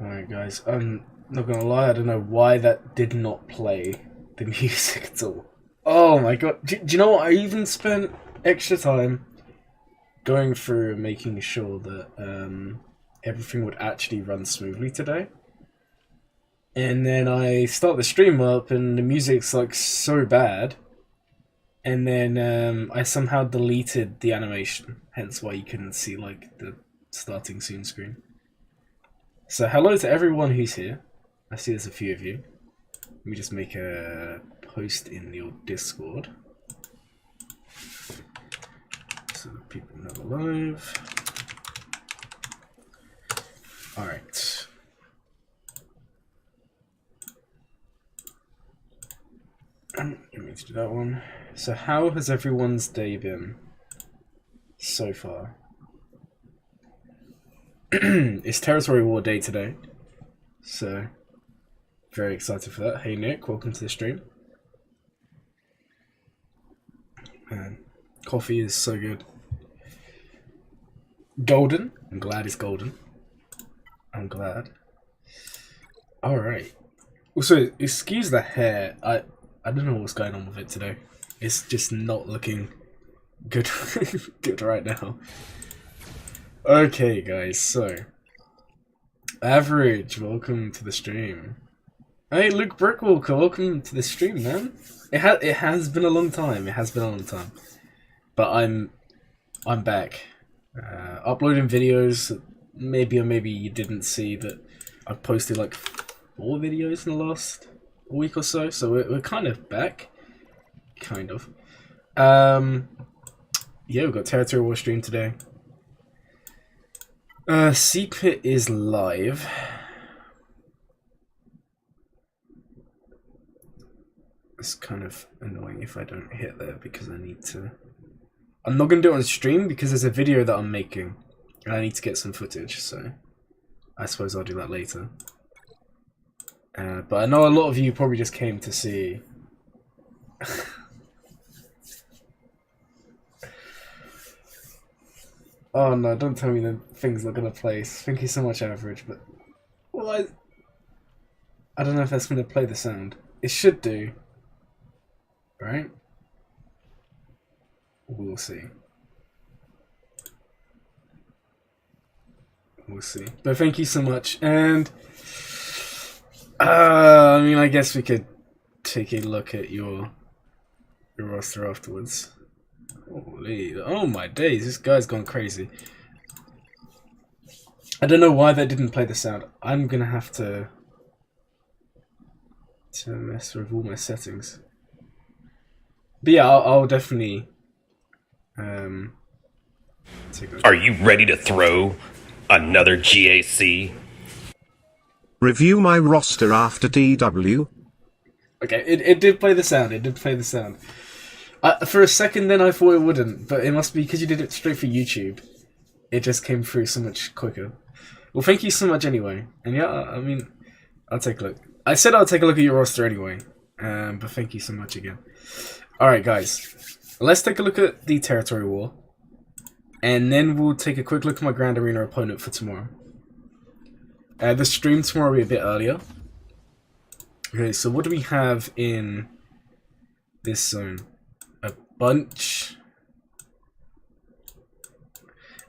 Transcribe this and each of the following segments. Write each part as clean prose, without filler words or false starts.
Alright guys, I'm not gonna lie, I don't know why that did not play the music at all. Oh my god, do you know what, I even spent extra time going through and making sure that everything would actually run smoothly today. And then I start the stream up and the music's like so bad. And then I somehow deleted the animation, hence why you couldn't see like the starting soon screen. So hello to everyone who's here. I see there's a few of you. Let me just make a post in your Discord. So people know we're live. Alright. I didn't mean to do that one. So how has everyone's day been so far? It's Territory War Day today, so very excited for that. Hey Nick, welcome to the stream. Man, coffee is so good. Golden. I'm glad it's golden. I'm glad. Alright. Also, excuse the hair. I don't know what's going on with it today. It's just not looking good good right now. Okay, guys, so Average, welcome to the stream. Hey, Luke Brickwalker, welcome to the stream, man. It has been a long time. It has been a long time, but I'm back, uploading videos. Maybe or maybe you didn't see that I've posted like 4 videos in the last week or so. So we're kind of back, kind of. Yeah, we've got Territory War stream today. Secret is live. It's kind of annoying if I don't hit there because I need to... I'm not going to do it on stream because there's a video that I'm making and I need to get some footage, so I suppose I'll do that later. But I know a lot of you probably just came to see... Oh no, don't tell me the thing's not gonna play. Thank you so much, Average, but... Well, I don't know if that's gonna play the sound. It should do. Right? We'll see. We'll see. But thank you so much, and... I mean, I guess we could take a look at your roster afterwards. Holy, oh my days, this guy's gone crazy. I don't know why that didn't play the sound. I'm gonna have to mess with all my settings. But yeah, I'll definitely take a look. Are you ready to throw another GAC? Review my roster after DW. Okay, it did play the sound. It did play the sound. For a second then I thought it wouldn't, but it must be because you did it straight for YouTube. It just came through so much quicker. Well, thank you so much anyway. And yeah, I mean, I'll take a look. I said I'll take a look at your roster anyway. But thank you so much again. Alright guys, let's take a look at the Territory War. And then we'll take a quick look at my Grand Arena opponent for tomorrow. The stream tomorrow will be a bit earlier. Okay, so what do we have in this zone? Bunch.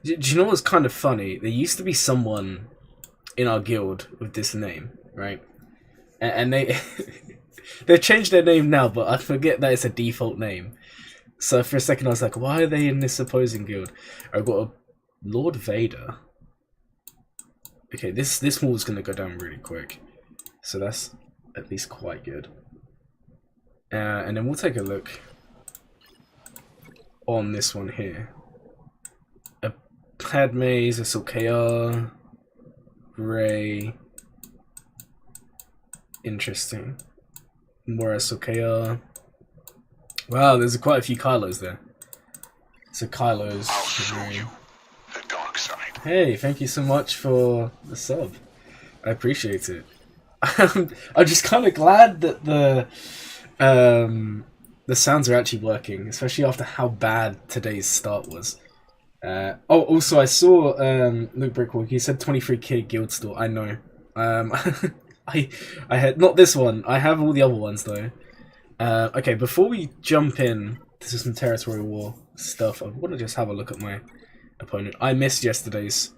Do you know what's kind of funny? There used to be someone in our guild with this name, right? And they they've changed their name now, but I forget that it's a default name. So for a second I was like, why are they in this opposing guild? I've got a Lord Vader. Okay, this wall's gonna go down really quick, so that's at least quite good. And then we'll take a look on this one here. A Padme's, a Sulkea, Ray. Interesting. More a Sulkea. Wow, there's quite a few Kylos there. So Kylo's. I'll show you the dark side. Hey, thank you so much for the sub. I appreciate it. I'm just kind of glad that the sounds are actually working, especially after how bad today's start was. Also I saw Luke Brickwalk. He said 23k guild store. I know. I had not this one. I have all the other ones though. Okay, before we jump in to some territory war stuff, I want to just have a look at my opponent. I missed yesterday's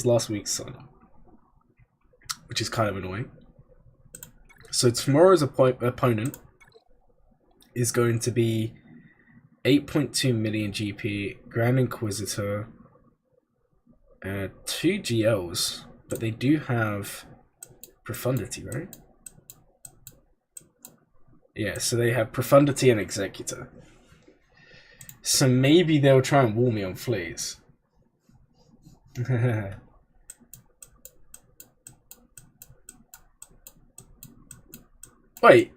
last week's sign up, which is kind of annoying. So tomorrow's opponent is going to be 8.2 million GP, Grand Inquisitor, 2 GLs, but they do have Profundity, right? Yeah, so they have Profundity and Executor. So maybe they'll try and wall me on fleas. Wait.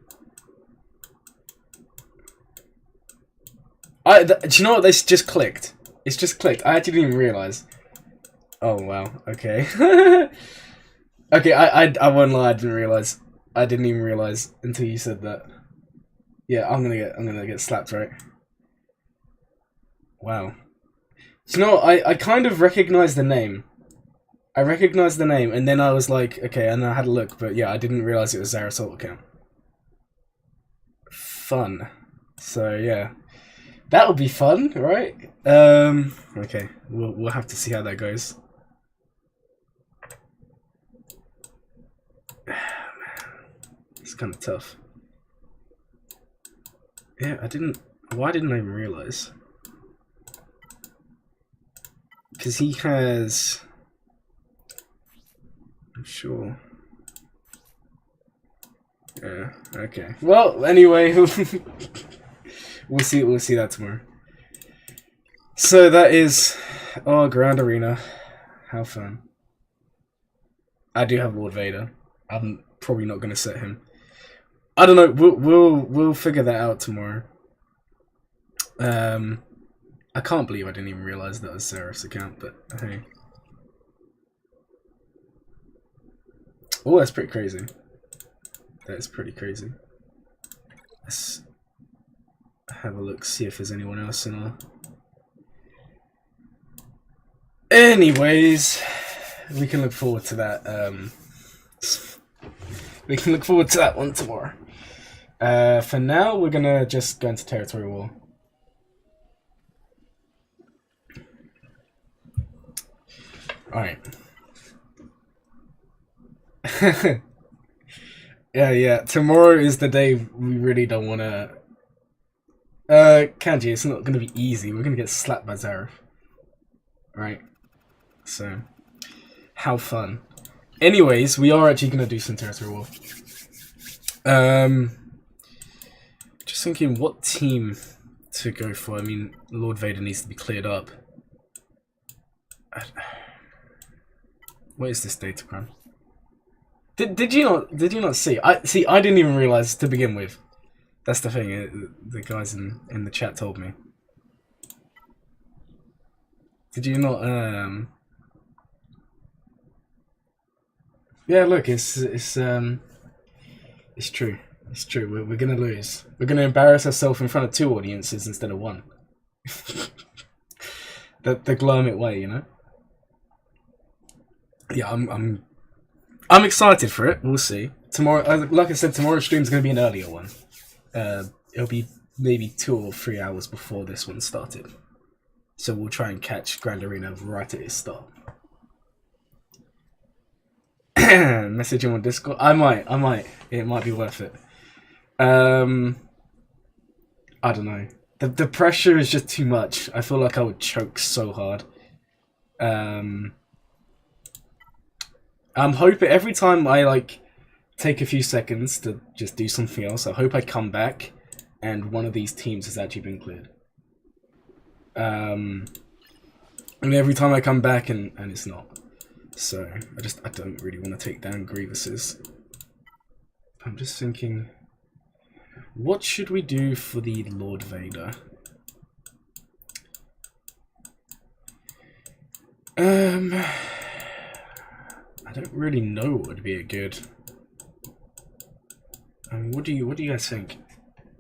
Do you know what? This just clicked. It's just clicked. I actually didn't even realize. Oh wow. Okay. Okay. I won't lie. I didn't realize. I didn't even realize until you said that. Yeah, I'm gonna get slapped, right? Wow. Do you know what? I kind of recognized the name. I recognized the name, and then I was like, okay, and I had a look, but yeah, I didn't realize it was Zara Salt account. Fun. So yeah. That would be fun, right? Okay, we'll have to see how that goes. Man, it's kind of tough. Yeah, why didn't I even realize? Because he has... I'm sure. Yeah, okay. Well, anyway... We'll see that tomorrow. So that is Grand Arena. How fun. I do have Lord Vader. I'm probably not gonna set him. I don't know, we'll figure that out tomorrow. I can't believe I didn't even realise that was Seraph's account, but hey. Oh, that's pretty crazy. That is pretty crazy. Let's have a look, see if there's anyone else in our... Anyways, we can look forward to that. We can look forward to that one tomorrow. For now, we're gonna just go into territory war. Alright. Yeah. Tomorrow is the day we really don't wanna... Kanji, it's not gonna be easy. We're gonna get slapped by Zareth. Right? So, how fun. Anyways, we are actually gonna do some territory war. Just thinking what team to go for. I mean, Lord Vader needs to be cleared up. What is this datagram? Did you not see? I didn't even realize to begin with. That's the thing. The guys in the chat told me. Did you not? Yeah, look, it's true. It's true. We're gonna lose. We're gonna embarrass ourselves in front of 2 audiences instead of 1. the Glomit way, you know. Yeah, I'm excited for it. We'll see. Tomorrow, like I said, tomorrow's stream's gonna be an earlier one. It'll be maybe 2 or 3 hours before this one started. So we'll try and catch Grand Arena right at its start. Message him on Discord. I might. It might be worth it. I don't know. The pressure is just too much. I feel like I would choke so hard. I'm hoping every time I take a few seconds to just do something else, I hope I come back and one of these teams has actually been cleared. And every time I come back and it's not. So I don't really want to take down Grievuses. I'm just thinking, what should we do for the Lord Vader? I don't really know what would be a good. What do you guys think?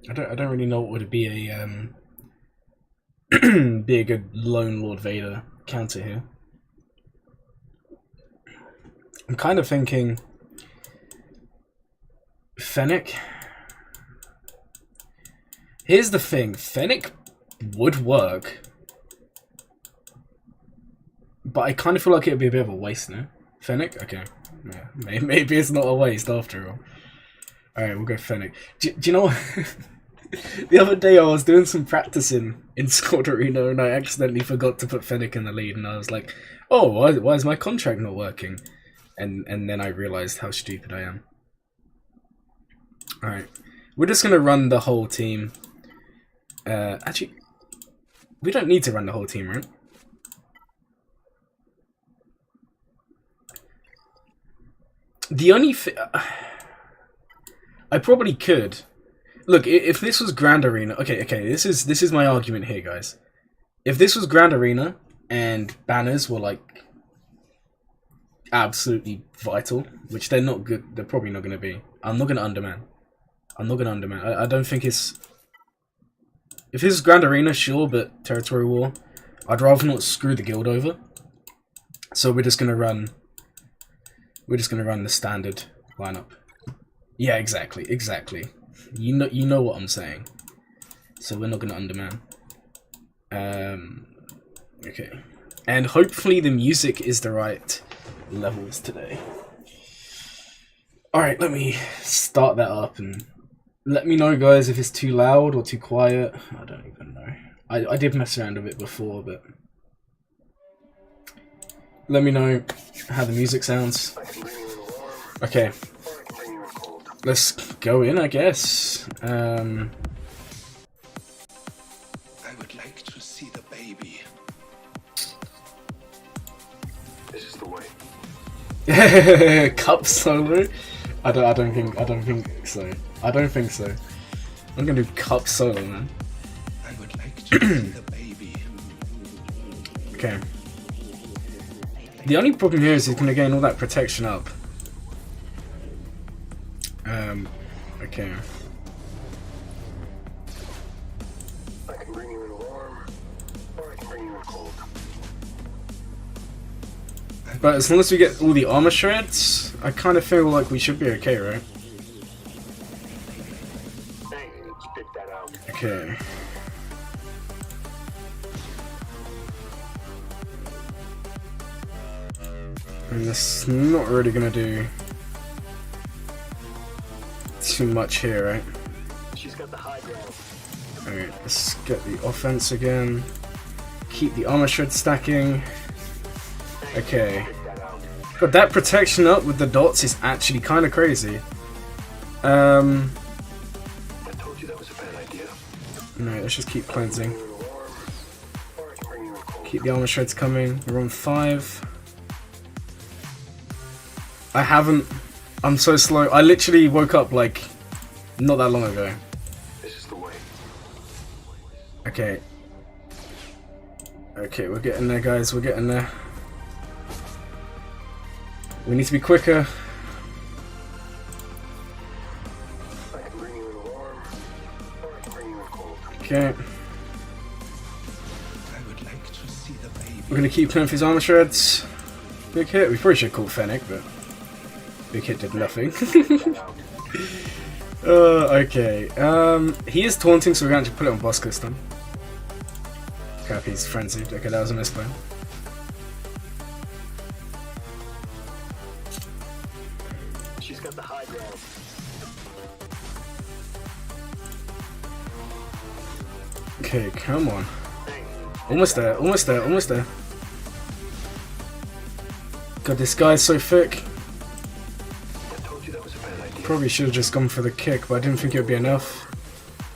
I don't really know what would be be a good lone Lord Vader counter here. I'm kind of thinking Fennec. Here's the thing, Fennec would work, but I kind of feel like it'd be a bit of a waste now. Fennec? Okay. Yeah, maybe it's not a waste after all. Alright, we'll go Fennec. Do you know what? The other day I was doing some practicing in Squad Arena and I accidentally forgot to put Fennec in the lead, and I was like, oh, why is my contract not working? And then I realized how stupid I am. Alright. We're just gonna run the whole team. Actually, we don't need to run the whole team, right? The only I probably could. Look, if this was Grand Arena, okay, this is my argument here, guys. If this was Grand Arena and banners were like absolutely vital, which they're not good, they're probably not going to be. I'm not going to underman. I don't think it's. If this is Grand Arena, sure, but Territory War, I'd rather not screw the guild over. So we're just gonna run. We're just gonna run the standard lineup. Yeah, exactly. You know what I'm saying. So we're not gonna underman. Okay, and hopefully the music is the right levels today. All right, let me start that up and let me know, guys, if it's too loud or too quiet. I don't even know. I did mess around a bit before, but let me know how the music sounds. Okay, let's go in, I guess. I would like to see the baby. This is the way. Cup solo? I don't think so. I don't think so. I'm gonna do cup solo, man. I would like to see the baby. Okay. The only problem here is he's gonna gain all that protection up. Okay. I can bring you in warm, or I can bring you in cold. But as long as we get all the armor shreds, I kind of feel like we should be okay, right? Okay. And that's not really gonna do too much here, right? She's got the high ground. Alright, let's get the offense again. Keep the armor shred stacking. Okay. But that protection up with the dots is actually kind of crazy. I told you that was a bad idea. No, let's just keep cleansing. Keep the armor shreds coming. We're on 5. I'm so slow. I literally woke up like not that long ago. This is the way. Okay. Okay, we're getting there, guys. We're getting there. We need to be quicker. I can bring you in warm, or I can bring you in cold. Okay. I would like to see the baby. We're gonna keep playing for his armor shreds. Big hit. We probably should have called Fennec, but big hit did nothing. Okay. He is taunting, so we're going to put it on boss this time. Crap, he's frenzied. Okay, that was a misplay. She's got the high ground. Okay, come on. Almost there, almost there, almost there. God, this guy's so thick. I told you that was a bad idea. Probably should have just gone for the kick, but I didn't think it would be enough.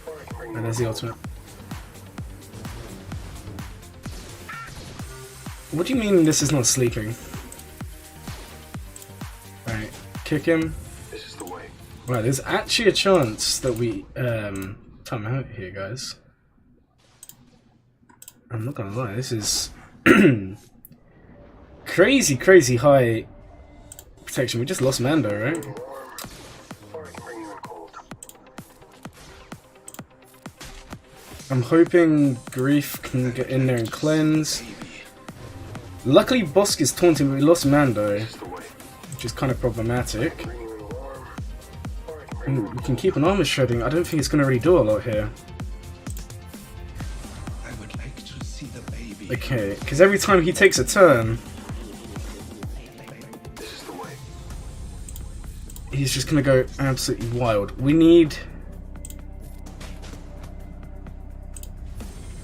Or I can bring you And there's the ultimate. What do you mean this is not sleeping? Alright, kick him. This is the way. Right, there's actually a chance that we time out here, guys. I'm not gonna lie, this is crazy high protection. We just lost Mando, right? Warm, or I can bring you in cold. I'm hoping Grief can get in there and cleanse. Luckily, Bosk is taunting, but we lost Mando, which is kind of problematic. And we can keep an armor shredding. I don't think it's going to really do a lot here. Okay, because every time he takes a turn, he's just going to go absolutely wild. We need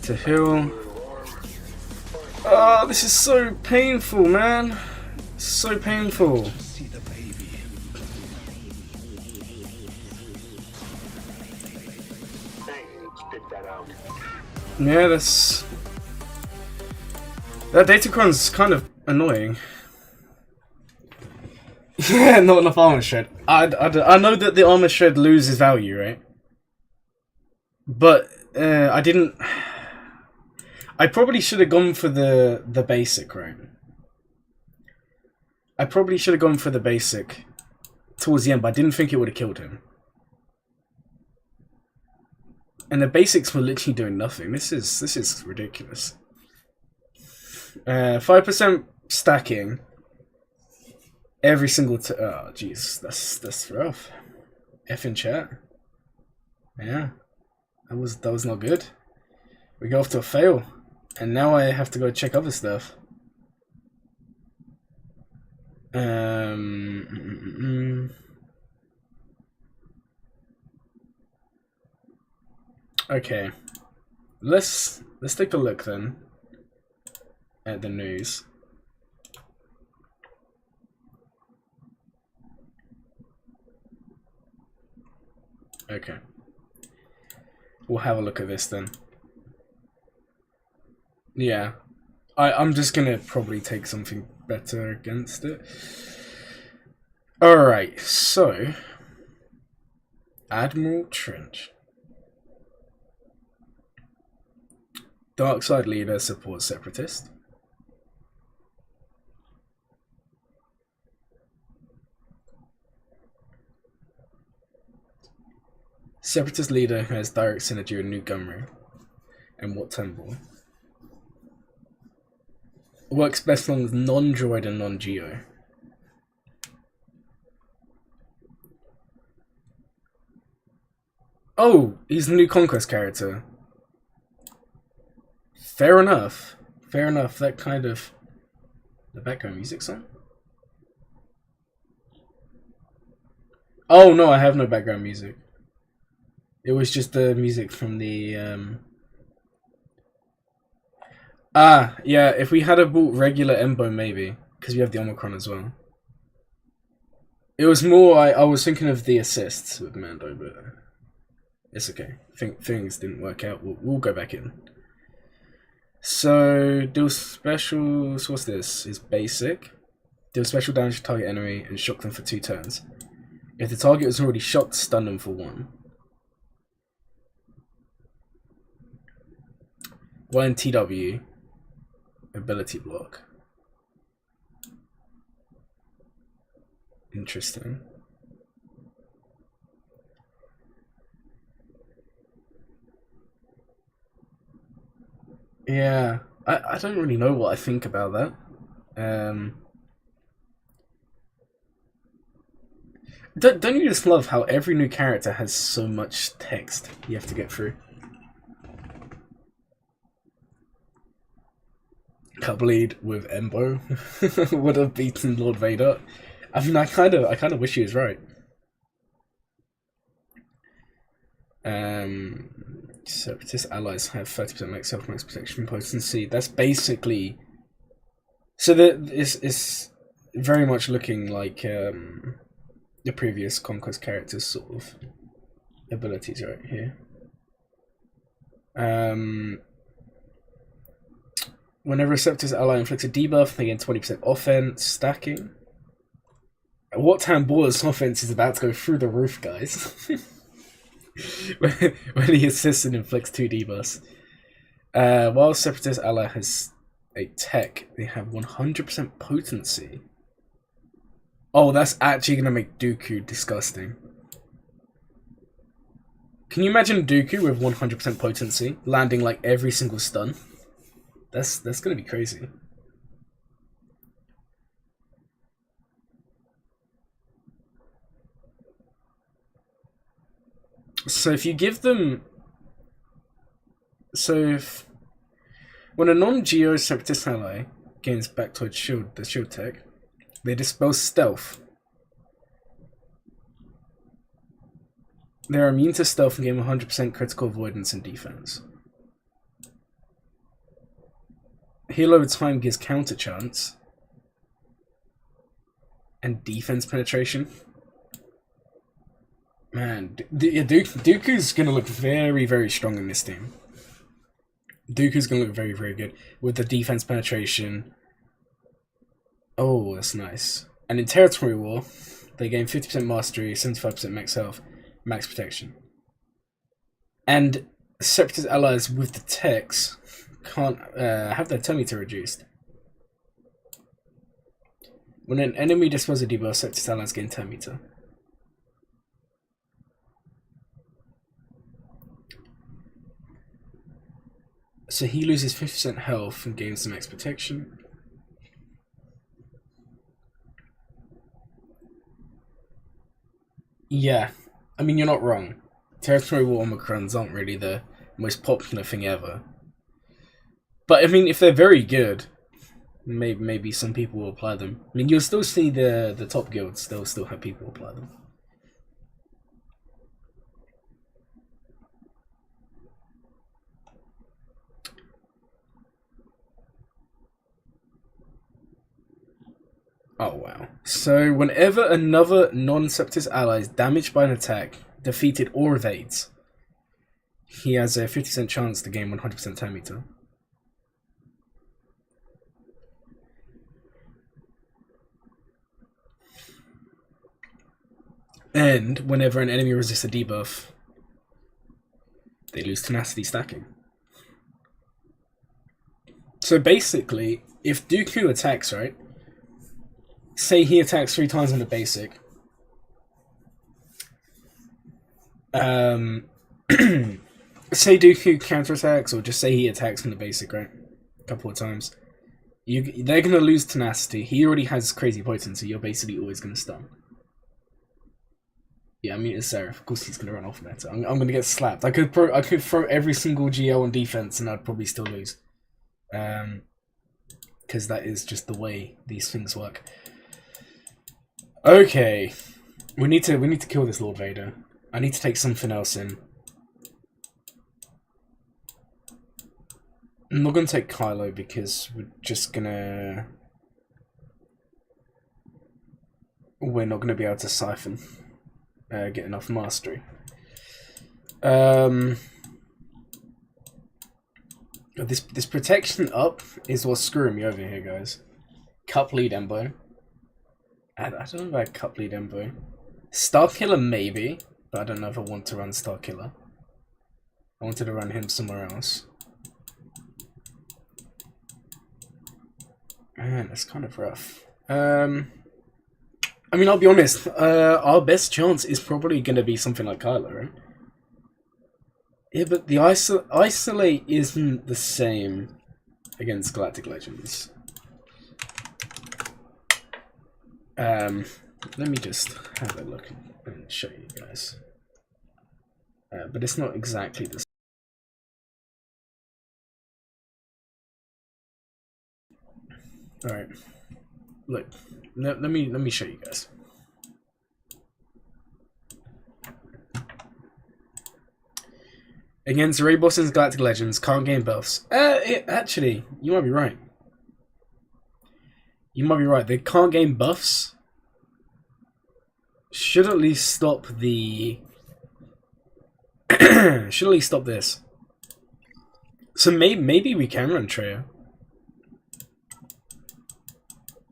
to heal. Oh, this is so painful, man. So painful. Yeah, that Datacron's kind of annoying. Yeah, not enough armor shred. I know that the armor shred loses value, right? But I didn't. I probably should have gone for the basic, right? I probably should have gone for the basic towards the end, but I didn't think it would have killed him. And the basics were literally doing nothing. This is ridiculous. 5% stacking every single oh jeez, that's rough. F in chat. Yeah, that was not good. We go off to a fail, and now I have to go check other stuff. Okay, let's take a look then at the news. Okay, we'll have a look at this then. Yeah, I'm just gonna probably take something better against it. Alright, so Admiral Trench. Dark side leader supports separatist. Separatist leader who has direct synergy with Montgomery and Wat Temple. Works best along with non-droid and non-geo. Oh, he's the new Conquest character. Fair enough. Fair enough. That kind of... The background music's on? Oh no, I have no background music. It was just the music from the... Ah, yeah, if we had a bought regular Embo maybe. Because we have the Omicron as well. It was more, I was thinking of the assists with Mando, but... It's okay. Things didn't work out. We'll go back in. So, deal specials, what's this? Is basic. Deal special damage to target enemy and shock them for 2 turns. If the target was already shocked, stun them for 1. 1 TW. Ability block. Interesting. Yeah, I don't really know what I think about that. Don't you just love how every new character has so much text you have to get through? Cubleed with Embo would have beaten Lord Vader. I mean, I kind of wish he was right. Separatist allies have 30% max self-max protection potency. That's basically... So it's very much looking like the previous Conquest characters' sort of abilities right here. Whenever a Separatist ally inflicts a debuff, they gain 20% offense, stacking. Wat Tambor's offense is about to go through the roof, guys. when he assists and inflicts 2 debuffs. While Separatist ally has a tech, they have 100% potency. Oh, that's actually going to make Dooku disgusting. Can you imagine Dooku with 100% potency landing like every single stun? That's gonna be crazy. So if you give them, when a non-Geo Separatist ally gains Bactoid Shield, the shield tech, they dispel stealth. They are immune to stealth and gain 100% critical avoidance and defense. Heal over time gives counter chance and defense penetration. Man, Dooku's gonna look very, very strong in this team. Dooku's gonna look very, very good with the defense penetration. Oh, that's nice. And in Territory War, they gain 50% mastery, 75% max health, max protection. And Separatist allies with the techs can't have their turn meter reduced. When an enemy dispels a debuff, Separatist allies gain turn meter. So he loses 50% health and gains some max protection. Yeah, I mean, you're not wrong. Territory War Omicrons aren't really the most popular thing ever. But I mean, if they're very good, maybe some people will apply them. I mean, you'll still see the top guilds, they'll still have people apply them. Oh wow. So whenever another non-Separatist ally is damaged by an attack, defeated or evades, he has a 50% chance to gain 100% turn meter. And whenever an enemy resists a debuff, they lose tenacity stacking. So basically, if Dooku attacks, right? Say he attacks 3 times in the basic. Say Dooku counterattacks, or just say he attacks in the basic, right? A couple of times. They're going to lose tenacity. He already has crazy potency. You're basically always going to stun. Yeah, I mean, it's Seraph. Of course he's going to run off meta. I'm going to get slapped. I could throw every single GL on defense and I'd probably still lose. Because that is just the way these things work. Okay, we need to kill this Lord Vader. I need to take something else in. I'm not gonna take Kylo because we're not gonna be able to siphon, get enough mastery. This protection up is what's screwing me over here, guys. Cup lead Embo. I don't know about Cup Lead Embo. Starkiller maybe, but I don't know if I want to run Starkiller. I wanted to run him somewhere else. Man, that's kind of rough. I mean, I'll be honest. Our best chance is probably going to be something like Kylo, right? Yeah, but the Isolate isn't the same against Galactic Legends. Let me just have a look and show you guys. But it's not exactly the same. Alright. Look. Let me show you guys. Against Raid Bosses and Galactic Legends, can't gain buffs. Actually, you might be right. You might be right. They can't gain buffs. Should at least stop the... should at least stop this. So maybe we can run Treo.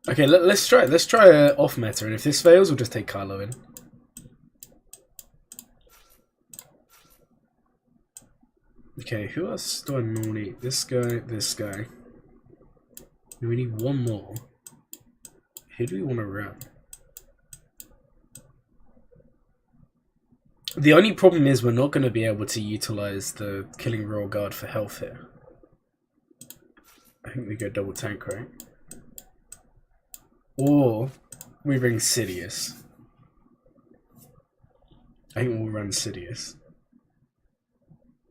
Okay, let's try it. Let's try off meta, and if this fails, we'll just take Kylo in. Okay, who else do I need? This guy, this guy. We need one more. Who do we want to run? The only problem is we're not going to be able to utilize the killing royal guard for health here. I think we go double tank, right? Or we bring Sidious. I think we'll run Sidious.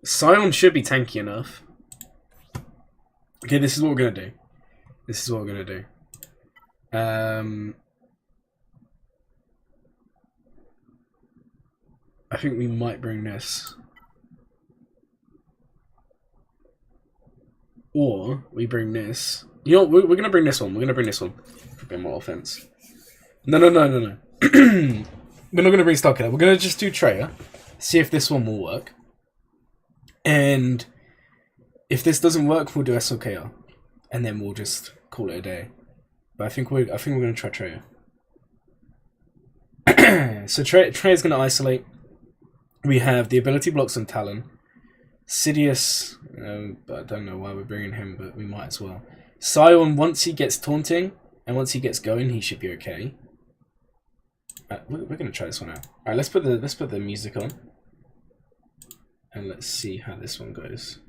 Scion should be tanky enough. Okay, this is what we're going to do. This is what we're going to do. I think we might bring this. Or we bring this. You know, we're going to bring this one. We're going to bring this one. For a bit more offense. No. We're not going to bring Starkiller. We're going to just do Treya. See if this one will work. And if this doesn't work, we'll do SLKR. And then we'll just call it a day. But I think we're going to try Treya. So Treya's going to isolate. We have the ability blocks on Talon. Sidious, I don't know why we're bringing him, but we might as well. Scion, once he gets taunting, and once he gets going, he should be okay. We're going to try this one out. Alright, let's put the music on. And let's see how this one goes.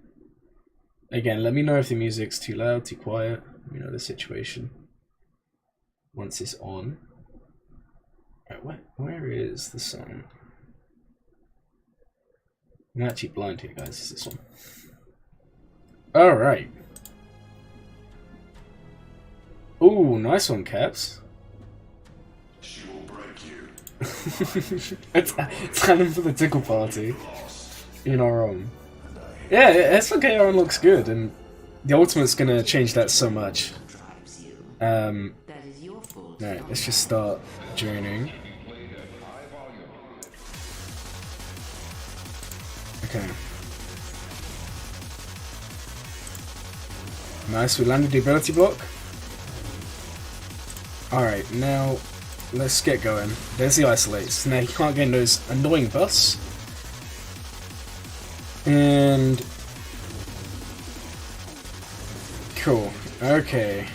Again, let me know if the music's too loud, too quiet. Let me know the situation. Once it's on. Alright, where is the song? I'm actually blind here, guys. It's this one. Alright. Ooh, nice one, Caps. She will break you. it's time for the tickle party. You're not wrong. Yeah, SLKR looks good, and the ultimate's gonna change that so much. Alright, let's just start joining. Okay. Nice, we landed the ability block. Alright, now let's get going. There's the isolates. Now you can't get in those annoying buffs. And cool. Okay.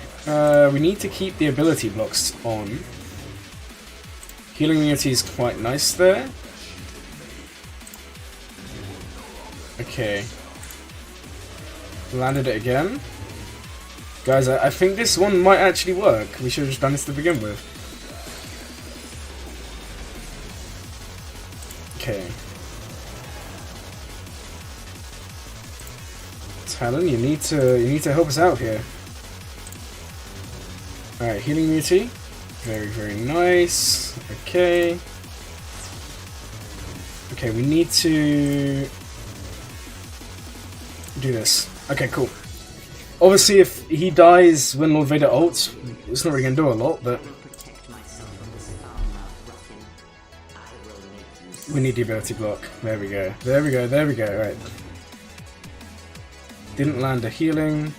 We need to keep the ability blocks on. Healing immunity is quite nice there. Okay. Landed it again. Guys, I think this one might actually work. We should have just done this to begin with. Okay. Talon, you need to help us out here. Alright, healing immunity. Very, very nice. Okay. Okay, we need to do this. Okay, cool. Obviously, if he dies when Lord Vader ults, it's not really going to do a lot, but we need the ability block. There we go. There we go. There we go. Right. Didn't land a healing.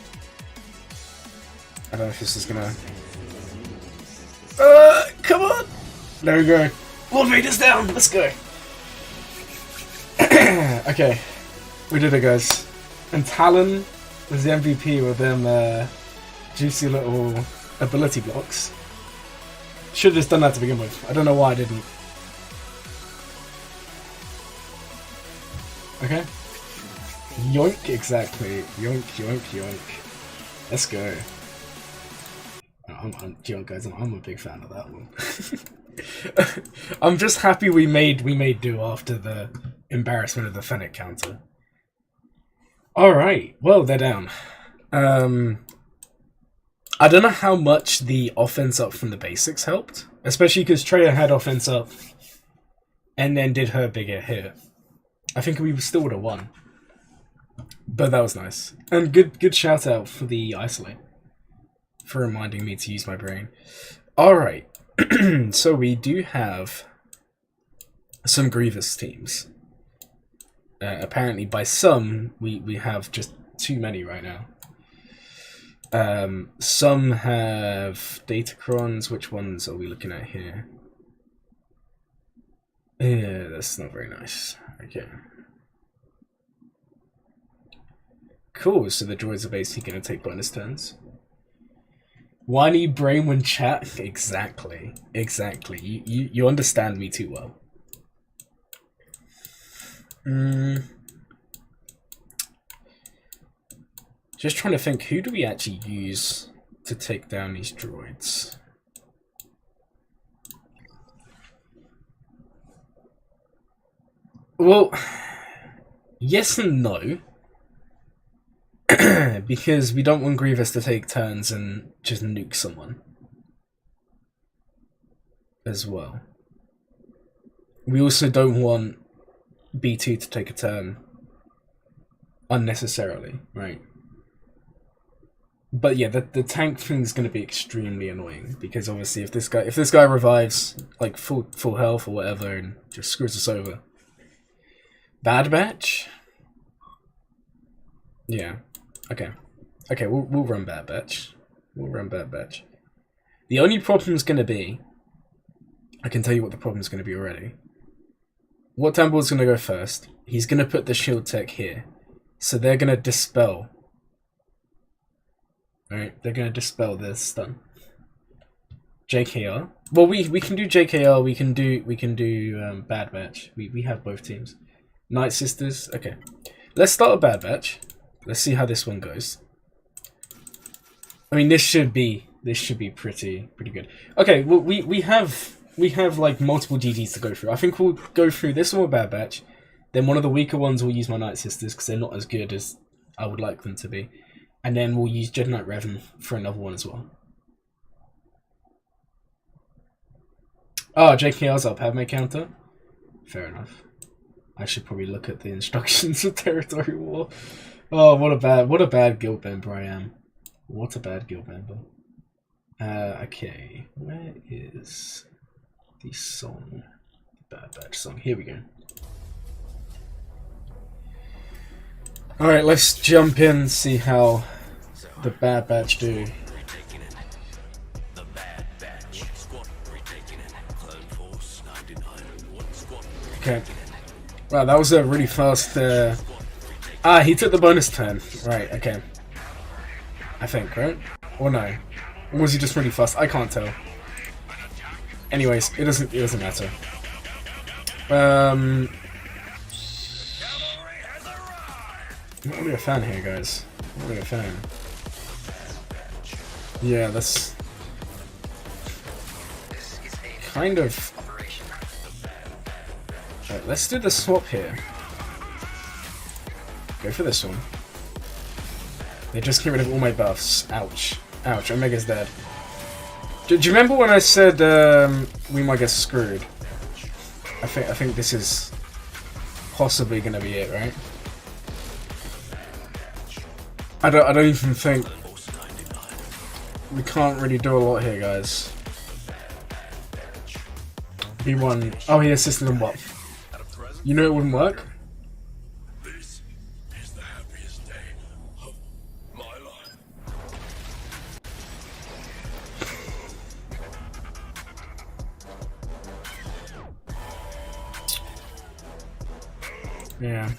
I don't know if this is going to... come on! There we go. Lord Vader's down. Let's go. Okay. We did it, guys. And Talon was the MVP with them juicy little ability blocks. Should have just done that to begin with. I don't know why I didn't. Okay. Yoink, exactly. Yoink, yoink, yoink. Let's go. Guys, I'm a big fan of that one. I'm just happy we made do after the embarrassment of the Fennec counter. Alright, well, they're down. I don't know how much the offense up from the basics helped. Especially because Treya had offense up and then did her bigger hit. I think we still would have won. But that was nice. And good shout out for the isolate. For reminding me to use my brain. Alright. So we do have some Grievous teams. Apparently by some, we have just too many right now. Some have Datacrons. Which ones are we looking at here? Yeah, that's not very nice. Okay. Cool, so the droids are basically going to take bonus turns. Whiny brain when chat? Exactly. Exactly. You understand me too well. Just trying to think, who do we actually use to take down these droids? Well, yes and no. Because we don't want Grievous to take turns and just nuke someone. As well. We also don't want B2 to take a turn unnecessarily, right? But yeah, the tank thing is going to be extremely annoying because obviously if this guy revives like full health or whatever and just screws us over. Bad Batch? Yeah. Okay. Okay, we'll run Bad Batch. We'll run Bad Batch. The only problem is going to be, I can tell you what the problem is going to be already. What Temple's going to go first? He's going to put the shield tech here. So they're going to dispel. Alright, they're going to dispel this stun. JKR. Well, we can do JKR, we can do Bad Batch. We have both teams. Night Sisters. Okay. Let's start a Bad Batch. Let's see how this one goes. I mean, this should be pretty good. Okay, well, we have like multiple GGs to go through. I think we'll go through this one with Bad Batch. Then one of the weaker ones we'll use my Night Sisters because they're not as good as I would like them to be. And then we'll use Jedi Knight Revan for another one as well. Oh, JKR's up. Padme counter. Fair enough. I should probably look at the instructions of Territory War. Oh, what a bad guild member I am. What a bad guild member. Okay, where is the song? Bad Batch song. Here we go. Alright, let's jump in and see how the Bad Batch do. Okay. Wow, that was a really fast... he took the bonus turn. Right, okay. I think, right? Or no? Or was he just really fast? I can't tell. Anyways, it doesn't matter. I'm not really a fan here, guys. I'm not really a fan. Yeah, that's kind of... Right, let's do the swap here. Go for this one. They just get rid of all my buffs. Ouch. Ouch, Omega's dead. Do you remember when I said we might get screwed? I think this is possibly gonna be it, right? I don't even think we can't really do a lot here, guys. B1. Oh, he assisted him what? You know it wouldn't work? This is the happiest day of my life. Yeah.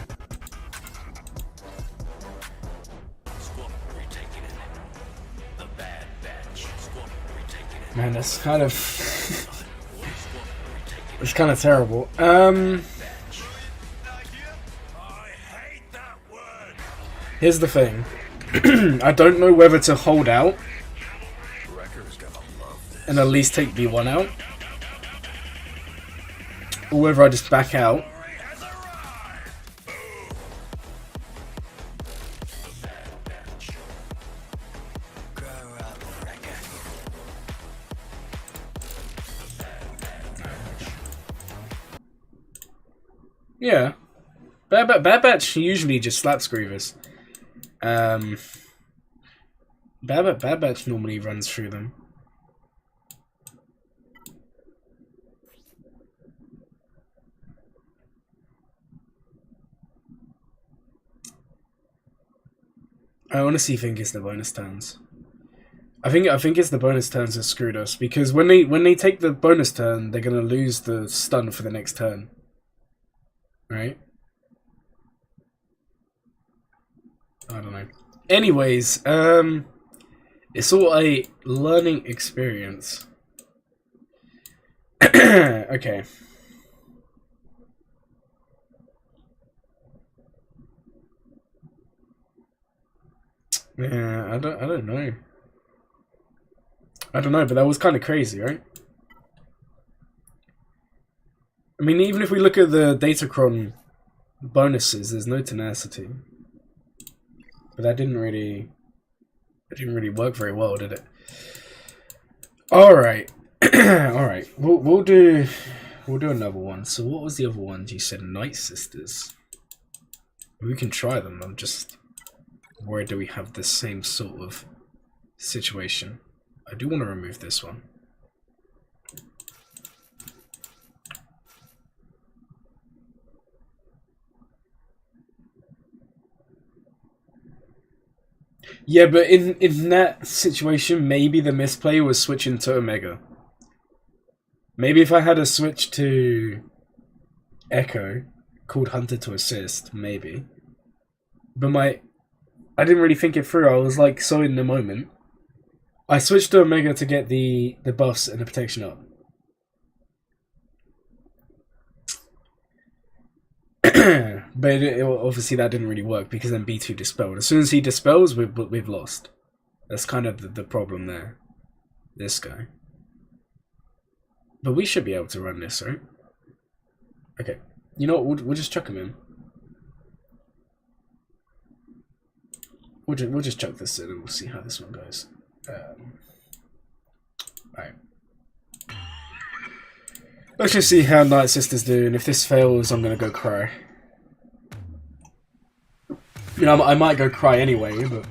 Man, that's kind of... it's kind of terrible. Here's the thing. I don't know whether to hold out and at least take B1 out, or whether I just back out. Yeah. Bad Batch usually just slaps Grievous. Bad Batch normally runs through them. I honestly think it's the bonus turns. I think it's the bonus turns that screwed us, because when they take the bonus turn, they're gonna lose the stun for the next turn. Right? I don't know. Anyways, it's all a learning experience. Okay. Yeah, I don't know. I don't know, but that was kind of crazy, right? I mean, even if we look at the Datacron bonuses, there's no tenacity. But that didn't really work very well, did it? Alright. Alright. We'll do another one. So what was the other ones? You said Night Sisters. We can try them. I'm just worried that we have the same sort of situation. I do want to remove this one. Yeah, but in that situation, maybe the misplay was switching to Omega. Maybe if I had a switch to Echo, called Hunter to assist, maybe. But I didn't really think it through. I was like so in the moment. I switched to Omega to get the buffs and the protection up. But obviously that didn't really work because then B2 dispelled. As soon as he dispels, we've lost. That's kind of the problem there. This guy. But we should be able to run this, right? Okay. You know what? We'll just chuck him in. We'll just chuck this in and we'll see how this one goes. Alright. Let's just see how Night Sisters do, and if this fails, I'm gonna go cry. You know, I might go cry anyway, but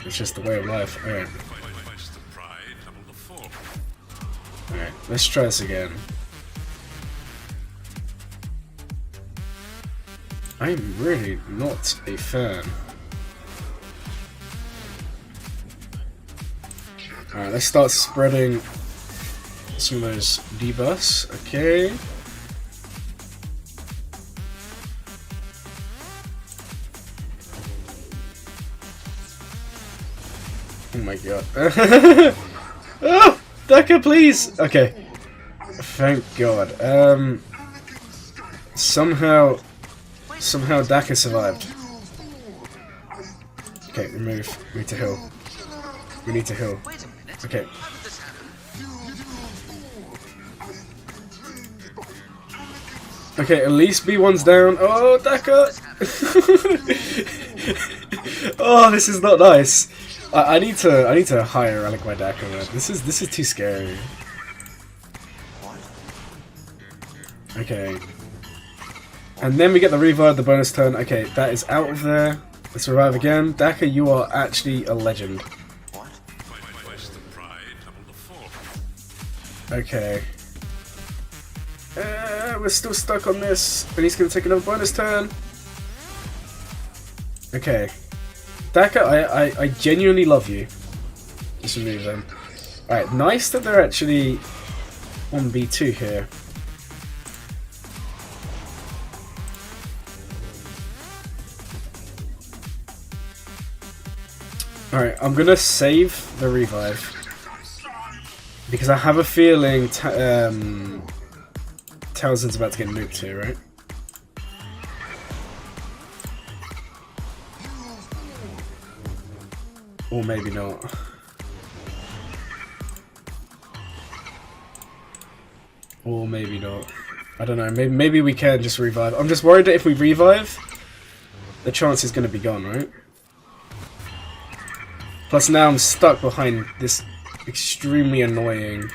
it's just the way of life. Alright. Alright, let's try this again. I'm really not a fan. Alright, let's start spreading some of those debuffs. Okay. Oh my god. Oh! Daka, please! Okay. Thank god. Somehow Daka survived. Okay, remove. We need to heal. We need to heal. Okay. Okay, at least B1's down. Oh, Daka! Oh, this is not nice. I need to hire Relic my Daka, man. This is too scary. Okay. And then we get the revive, the bonus turn. Okay, that is out of there. Let's revive again. Daka, you are actually a legend. Okay. We're still stuck on this, and he's going to take another bonus turn. Okay. Daka, I genuinely love you. Just remove them. Alright, nice that they're actually on B2 here. Alright, I'm going to save the revive. Because I have a feeling Townsend's about to get nuked here, right? Or maybe not. Or maybe not. I don't know. Maybe we can just revive. I'm just worried that if we revive, the chance is going to be gone, right? Plus now I'm stuck behind this extremely annoying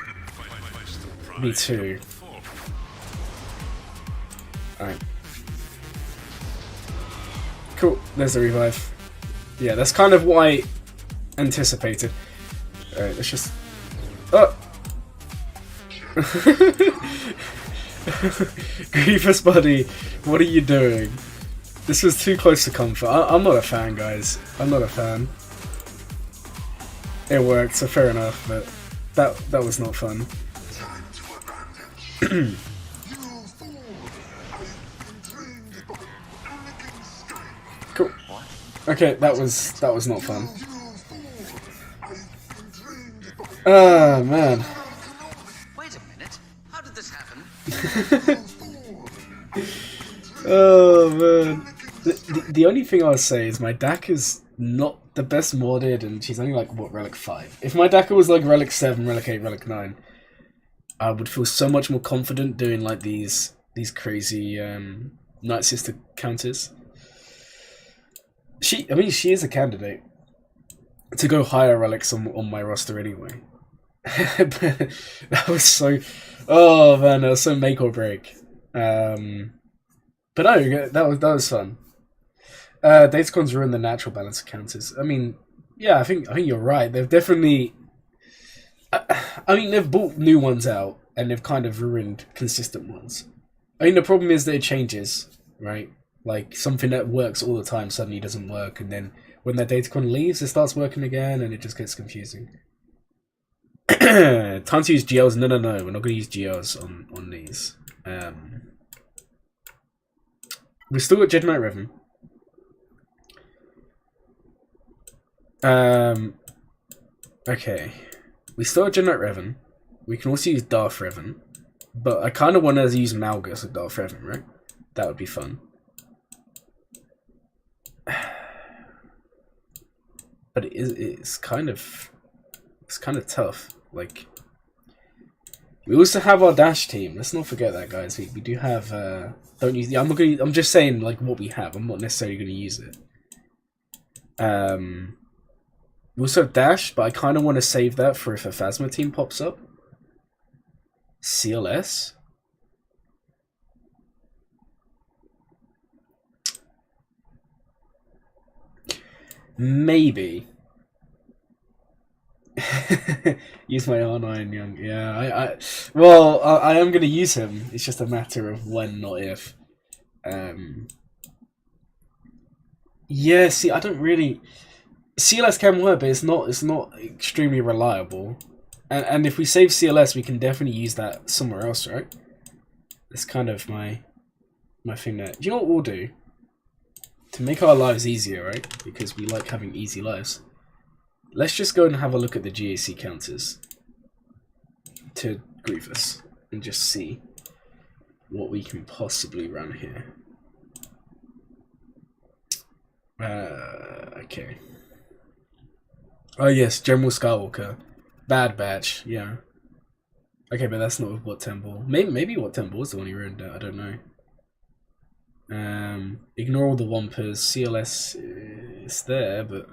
B2. Alright. Cool. There's the revive. Yeah, that's kind of what I anticipated. Alright, let's just... Oh! Grievous buddy, what are you doing? This was too close to comfort. I'm not a fan, guys. I'm not a fan. It worked, so fair enough, but that was not fun. Cool. Okay, that was not fun. Ah, man. Wait a minute. How did this happen? Oh man, The only thing I'll say is my DAC is not the best modded, and she's only like, what, Relic 5? If my DAC was like Relic 7, Relic 8, Relic 9, I would feel so much more confident doing like these crazy Night Sister counters. She is a candidate to go higher relics on my roster anyway. But that was so... Oh man, that was so make or break. But no, that was fun. Datacons ruined the natural balance of counters. I mean, yeah, I think you're right. They've definitely... I mean, they've brought new ones out, and they've kind of ruined consistent ones. I mean, the problem is that it changes, right? Like, something that works all the time suddenly doesn't work, and then when that Datacon leaves, it starts working again, and it just gets confusing. Time to use GLs? No, we're not going to use GLs on these. We've still got Jedi Knight Revan. Okay. We still have Jedi Knight Revan. We can also use Darth Revan. But I kind of want to use Malgus with Darth Revan, right? That would be fun. But it's kind of tough. Like, we also have our Dash team. Let's not forget that, guys. We do have don't use the I'm just saying like what we have. I'm not necessarily gonna use it. We also have Dash, but I kinda wanna save that for if a Phasma team pops up. CLS. Maybe. Use my R9 young. Yeah, I am gonna use him. It's just a matter of when, not if. Yeah, see, I don't really... CLS can work, but it's not extremely reliable. And if we save CLS, we can definitely use that somewhere else, right? That's kind of my thing there. Do you know what we'll do? To make our lives easier, right? Because we like having easy lives. Let's just go and have a look at the GAC counters to Grievous and just see what we can possibly run here. Okay. Oh yes, General Skywalker. Bad Batch, yeah. Okay, but that's not with What Temple. Maybe What Temple was the one he ruined that, I don't know. Ignore all the Wampers. CLS is there, but...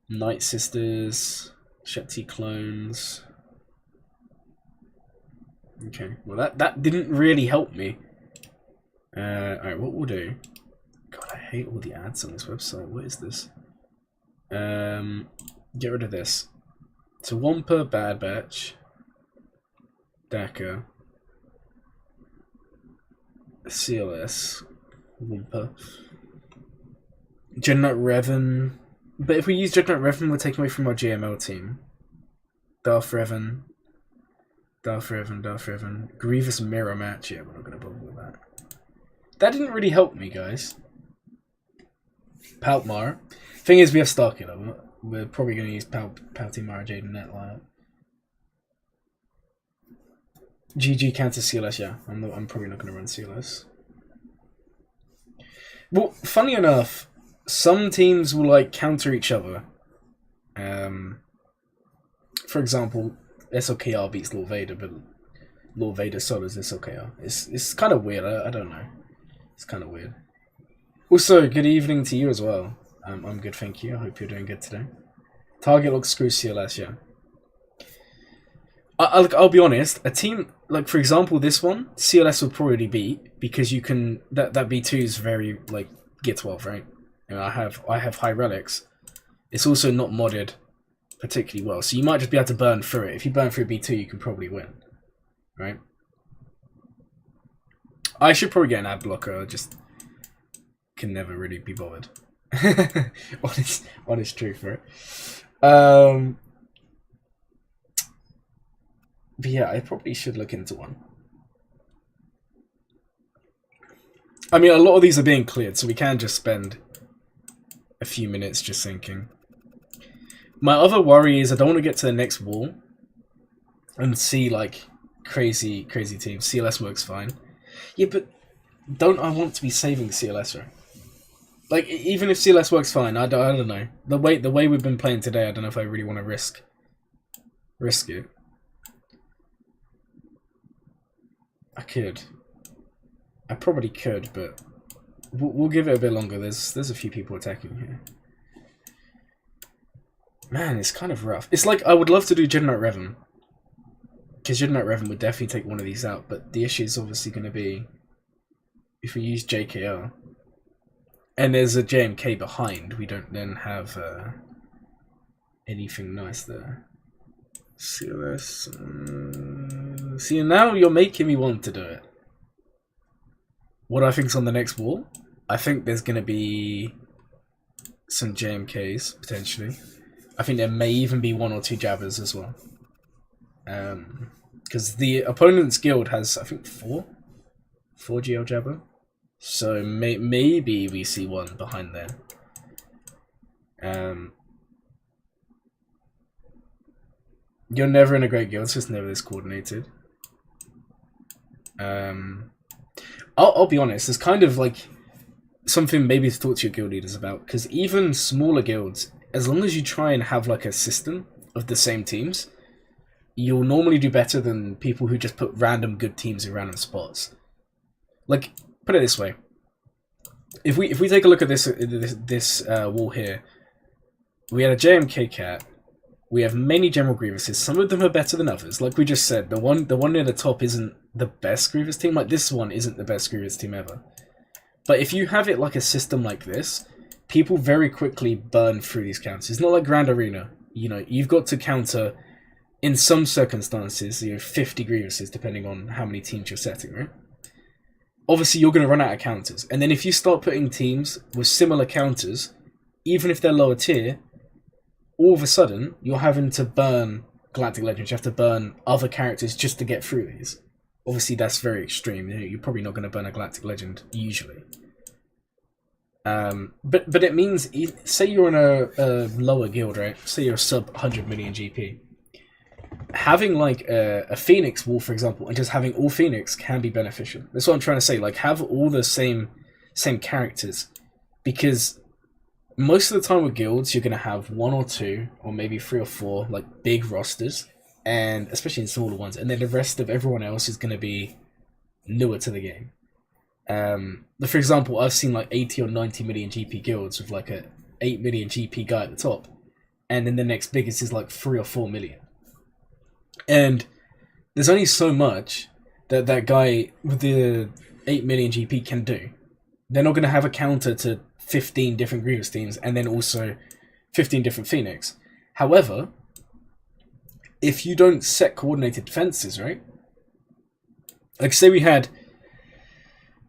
Night Sisters, Shepti clones. Okay, well that didn't really help me. Alright, what we'll do... God, I hate all the ads on this website. What is this? Get rid of this. So Wampa, Bad Batch, Daka, CLS, Wampa, Jedi Knight Revan. But if we use Jedi Knight Revan, we're taking away from our GML team. Darth Revan, Grievous mirror match. Yeah, we're not going to bother with that. That didn't really help me, guys. Palpmar. Thing is, we have Starkiller. We're probably going to use Palpatine, Mara Jade, and Net lineup. GG counter CLS. Yeah, I'm probably not going to run CLS. Well, funny enough, some teams will like counter each other. For example, SLKR beats Lord Vader, but Lord Vader solos SLKR. It's kind of weird. I don't know. It's kind of weird. Also, good evening to you as well. I'm good, thank you. I hope you're doing good today. Target looks screw CLS, yeah. I'll be honest. A team like, for example, this one, CLS will probably beat because you can that B2 is very like Gear 12, right? And I have high relics. It's also not modded particularly well, so you might just be able to burn through it. If you burn through B2, you can probably win, right? I should probably get an ad blocker. I just can never really be bothered. honest truth, right? But yeah, I probably should look into one. I mean, a lot of these are being cleared, so we can just spend a few minutes just thinking. My other worry is I don't want to get to the next wall and see like crazy teams. CLS works fine. Yeah, but don't I want to be saving CLS, right? Like, even if CLS works fine, I don't know. The way we've been playing today, I don't know if I really want to risk it. I probably could, but we'll give it a bit longer. There's a few people attacking here. Man, it's kind of rough. It's like, I would love to do Jedi Knight Revan, because Jedi Knight Revan would definitely take one of these out, but the issue is obviously going to be if we use JKR, and there's a JMK behind, we don't then have anything nice there. CLS. See, now you're making me want to do it. What I think's on the next wall? I think there's going to be some JMKs, potentially. I think there may even be 1 or 2 Jabbas as well. Because the opponent's guild has, I think, 4 GL Jabba. So maybe we see one behind there. You're never in a great guild, it's just never this coordinated. I'll be honest, it's kind of like something maybe to talk to your guild leaders about, because even smaller guilds, as long as you try and have like a system of the same teams, you'll normally do better than people who just put random good teams in random spots. Like, put it this way: if we take a look at this wall here, we had a JMK cat. We have many General Grievuses. Some of them are better than others. Like we just said, the one near the top isn't the best Grievous team. Like, this one isn't the best Grievous team ever. But if you have it like a system like this, people very quickly burn through these counters. It's not like Grand Arena. You know, you've got to counter, in some circumstances, 50 Grievuses, depending on how many teams you're setting, right? Obviously, you're going to run out of counters. And then if you start putting teams with similar counters, even if they're lower tier, all of a sudden, you're having to burn Galactic Legends. You have to burn other characters just to get through these. Obviously, that's very extreme. You're probably not going to burn a Galactic Legend, usually. But it means, say you're in a lower guild, right? Say you're sub 100 million GP. Having like a Phoenix wall, for example, and just having all Phoenix can be beneficial. That's what I'm trying to say. Like, have all the same characters, because most of the time with guilds, you're going to have 1 or 2, or maybe 3 or 4, like, big rosters, and especially in smaller ones, and then the rest of everyone else is going to be newer to the game. For example, I've seen like 80 or 90 million GP guilds with like a 8 million GP guy at the top, and then the next biggest is like 3 or 4 million. And there's only so much that that guy with the 8 million GP can do. They're not going to have a counter to 15 different Grievous teams, and then also 15 different Phoenix. However, if you don't set coordinated defenses, right? Like, say we had,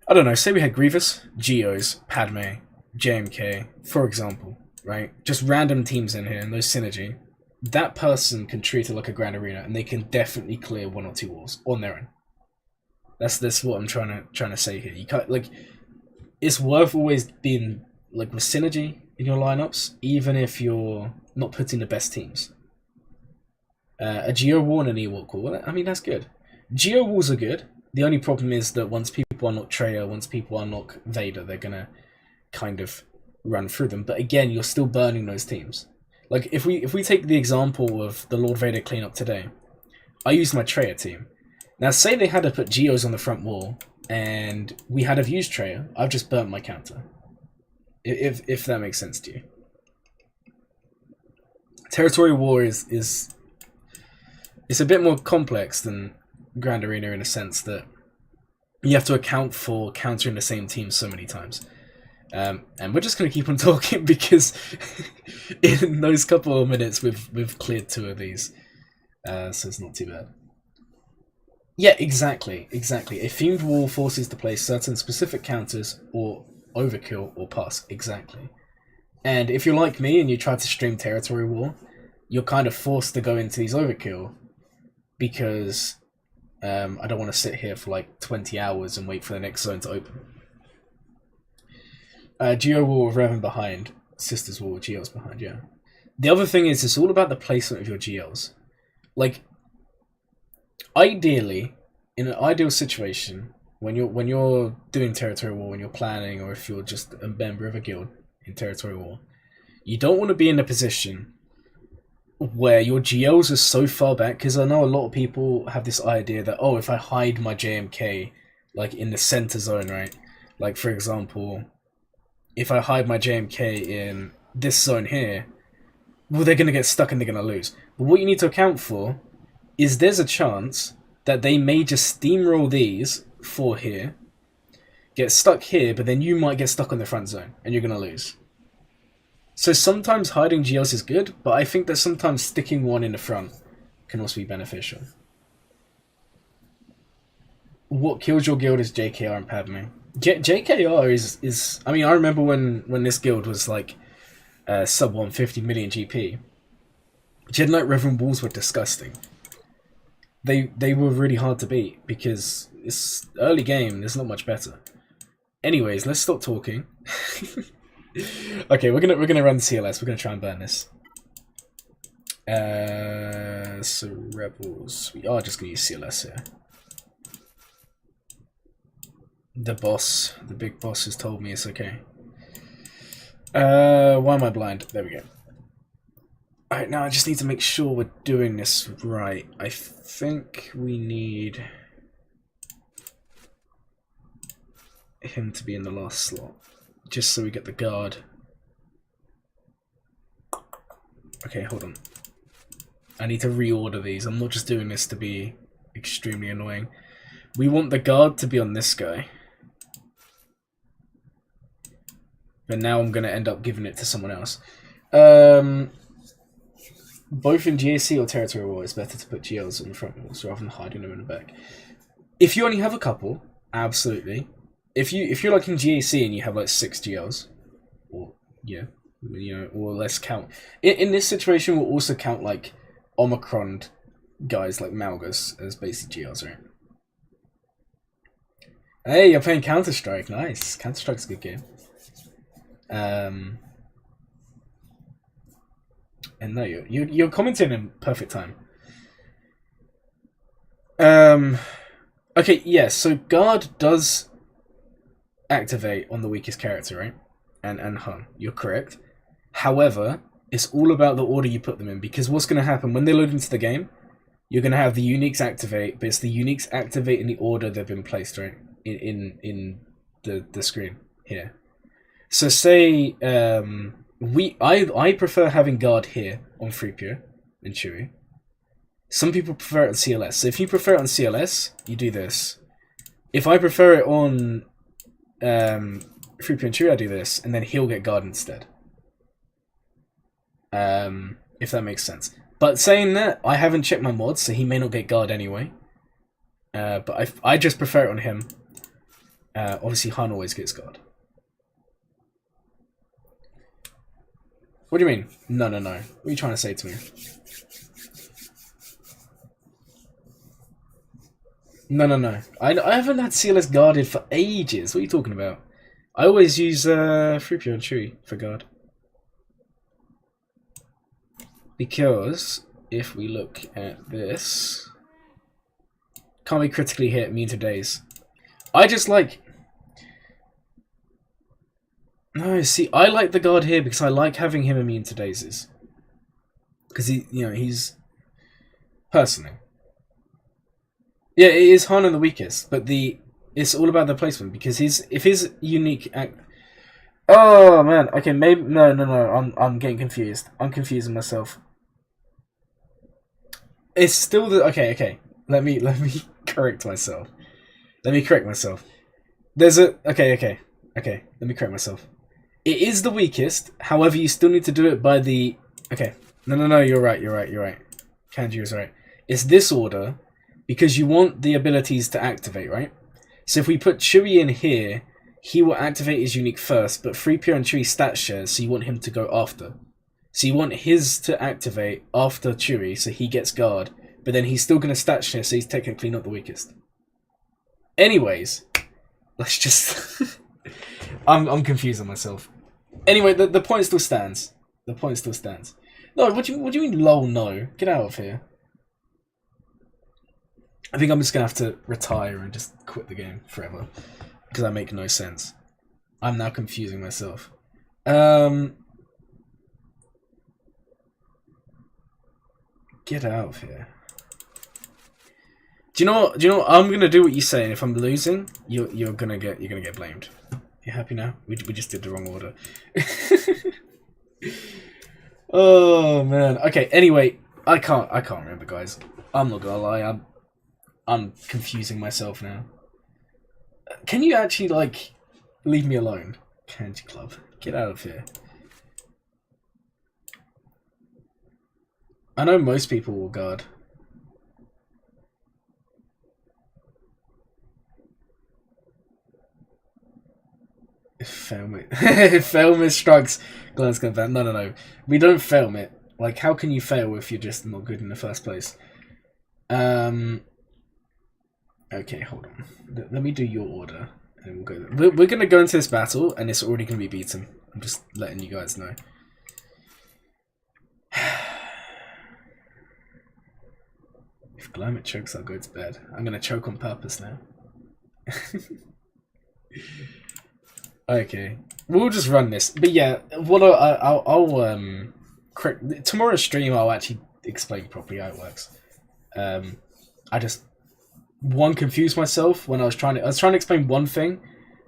I don't know, say we had Grievous, Geos, Padme, JMK, for example, right? Just random teams in here, and those synergy. That person can treat it like a Grand Arena, and they can definitely clear 1 or 2 walls on their own. That's what I'm trying to say here. You can't, like, it's worth always being like with synergy in your lineups, even if you're not putting the best teams. A Geo Wall and an Ewok Wall, well, I mean, that's good. Geo Walls are good. The only problem is that once people unlock Traya, once people unlock Vader, they're gonna kind of run through them. But again, you're still burning those teams. Like, if we take the example of the Lord Vader cleanup today, I used my Traya team. Now, say they had to put Geos on the front wall, and we had have used Traya, I've just burnt my counter. If that makes sense to you. Territory War is it's a bit more complex than Grand Arena in a sense that you have to account for countering the same team so many times. And we're just going to keep on talking because in those couple of minutes we've cleared 2 of these. So it's not too bad. Yeah, exactly. A themed wall forces to play certain specific counters or overkill or pass. Exactly. And if you're like me and you try to stream Territory War, you're kind of forced to go into these overkill because I don't want to sit here for like 20 hours and wait for the next zone to open. Geo Wall with Revan behind. Sisters Wall with GLs behind, yeah. The other thing is, it's all about the placement of your GLs. Like, ideally, in an ideal situation, when you're doing territorial war, when you're planning, or if you're just a member of a guild in territorial war, you don't want to be in a position where your GLs are so far back, because I know a lot of people have this idea that, oh, if I hide my JMK like in the center zone, right? Like for example, if I hide my JMK in this zone here, well, they're gonna get stuck and they're gonna lose. But what you need to account for is there's a chance that they may just steamroll these for here, get stuck here, but then you might get stuck on the front zone and you're gonna lose. So sometimes hiding GLs is good, but I think that sometimes sticking one in the front can also be beneficial. What kills your guild is JKR and Padme. JKR is I mean, I remember when this guild was like sub 150 million GP. Jedi Knight Reverend Walls were disgusting. They were really hard to beat because it's early game, there's not much better. Anyways, let's stop talking. Okay, we're gonna run CLS. We're gonna try and burn this. So rebels. We are just gonna use CLS here. The big boss has told me it's okay. Why am I blind? There we go. Alright, now I just need to make sure we're doing this right. I think we need him to be in the last slot, just so we get the guard. Okay, hold on. I need to reorder these. I'm not just doing this to be extremely annoying. We want the guard to be on this guy. But now I'm going to end up giving it to someone else. Both in GAC or Territorial War, it's better to put GLs on the front walls rather than hiding them in the back. If you only have a couple, absolutely. If you're like in GAC and you have like 6 GLs, or yeah, you know, or let's count. In this situation, we'll also count like Omicron guys like Malgus as basic GLs, right? Hey, you're playing Counter-Strike. Nice. Counter-Strike's a good game. And no, you're commenting in perfect time. Okay, yeah, so Guard does activate on the weakest character, right? And Hun, you're correct. However, it's all about the order you put them in, because what's going to happen when they load into the game, you're going to have the uniques activate, but it's the uniques activate in the order they've been placed, right? In the screen here. So say I prefer having Guard here on Freepure and Chewie. Some people prefer it on CLS. So if you prefer it on CLS, you do this. If I prefer it on Freepure and Chewie, I do this, and then he'll get Guard instead. If that makes sense. But saying that, I haven't checked my mods, so he may not get Guard anyway. But I just prefer it on him. Obviously, Han always gets Guard. What do you mean? No. What are you trying to say to me? No. I haven't had CLS guarded for ages. What are you talking about? I always use Freepure and Chewie for guard. Because if we look at this, can't be critically hit, immune to daze. I just like... No, see, I like the guard here because I like having him immune to dazes. Because he's personally. Yeah, it is Han the weakest, but it's all about the placement because if his unique oh man, okay, maybe no. I'm getting confused. I'm confusing myself. It's still the okay. Let me correct myself. There's a okay. Let me correct myself. It is the weakest. However, you still need to do it by the okay. No. You're right. Kanji is right. It's this order because you want the abilities to activate, right? So if we put Chewie in here, he will activate his unique first, but Freepure and Chewie stat shares, so you want him to go after. So you want his to activate after Chewie, so he gets guard, but then he's still going to stat share, so he's technically not the weakest. Anyways, let's just... I'm confusing myself. Anyway, the point still stands. No, what do you mean lol no? Get out of here. I think I'm just gonna have to retire and just quit the game forever because I make no sense. I'm now confusing myself. Get out of here. Do you know what? I'm gonna do what you say, and if I'm losing, you're gonna get blamed. You happy now? We just did the wrong order. Oh man. Okay. Anyway, I can't remember, guys. I'm not gonna lie. I'm confusing myself now. Can you actually like leave me alone, Candy Club? Get out of here. I know most people will guard. Fail it. Fail misstrikes. Glenn's gonna ban. No. We don't fail it. Like, how can you fail if you're just not good in the first place? Okay, hold on. Let me do your order, and we'll go. We're gonna go into this battle, and it's already gonna be beaten. I'm just letting you guys know. If Glamit chokes, I'll go to bed. I'm gonna choke on purpose now. Okay, we'll just run this. But yeah, what I'll correct tomorrow's stream. I'll actually explain properly how it works. I just confused myself when I was trying to explain one thing,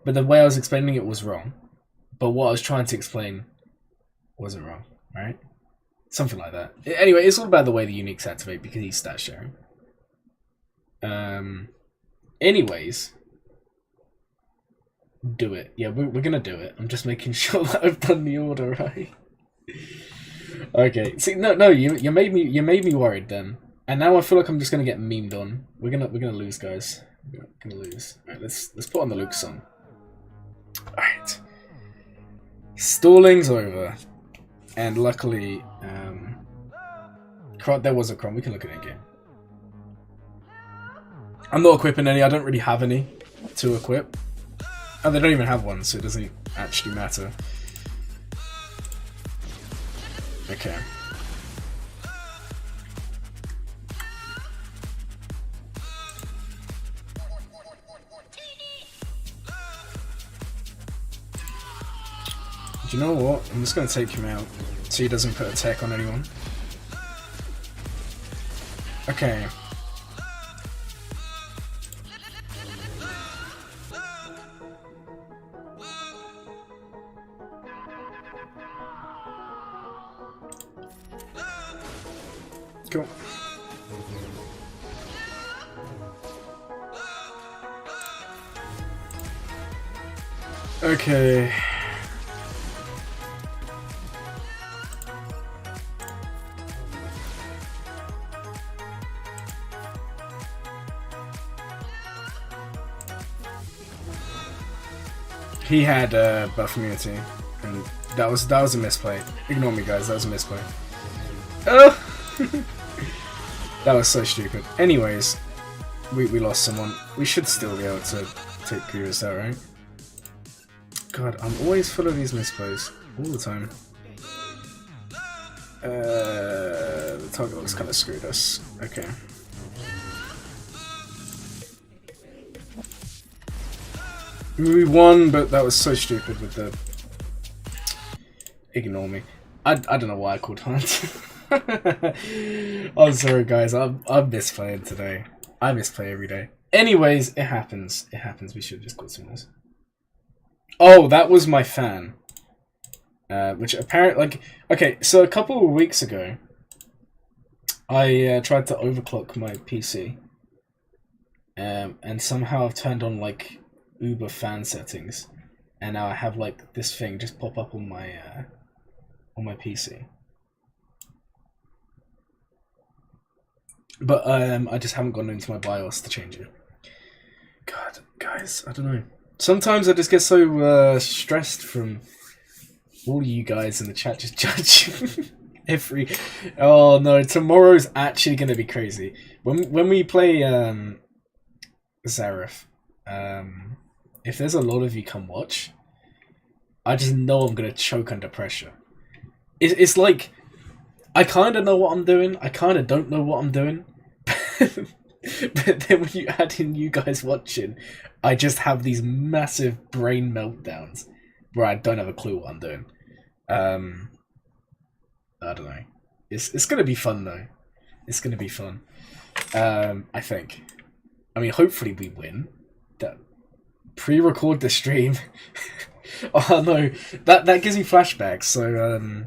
but the way I was explaining it was wrong. But what I was trying to explain wasn't wrong, right? Something like that. Anyway, it's all about the way the uniques activate because he's stat sharing. Anyways, do it. Yeah, we're gonna do it. I'm just making sure that I've done the order right. Okay. See, no, you made me worried then, and now I feel like I'm just gonna get memed on. We're gonna lose, guys. We're gonna lose. All right, let's put on the Luke song. All right. Stalling's over, and luckily, there was a Cron. We can look at it again. I'm not equipping any. I don't really have any to equip. And they don't even have one, so it doesn't actually matter. Okay. Do you know what? I'm just going to take him out so he doesn't put a tech on anyone. Okay. Cool. Okay. He had buff immunity, and that was a misplay. Ignore me, guys. That was a misplay. Oh. That was so stupid. Anyways, we lost someone. We should still be able to take Grievous out, right? God, I'm always full of these misplays. All the time. The target looks kind of screwed us. Okay. We won, but that was so stupid with the... Ignore me. I don't know why I called Hunt. I'm sorry, guys. I'm misplaying today. I misplay every day. Anyways, it happens. It happens. We should have just got some of this. Oh, that was my fan. Which apparently, like, okay. So a couple of weeks ago, I tried to overclock my PC, and somehow I've turned on like Uber fan settings, and now I have like this thing just pop up on my PC. But I just haven't gone into my BIOS to change it. God, guys, I don't know. Sometimes I just get so stressed from all you guys in the chat just judging every. Oh no, tomorrow's actually gonna be crazy. When we play Zareth, if there's a lot of you come watch, I just know I'm gonna choke under pressure. It's like I kind of know what I'm doing. I kind of don't know what I'm doing. But then when you add in you guys watching, I just have these massive brain meltdowns where I don't have a clue what I'm doing. I don't know. It's gonna be fun though. It's gonna be fun. I think. I mean, hopefully we win. That pre-record the stream. Oh no, that gives me flashbacks. So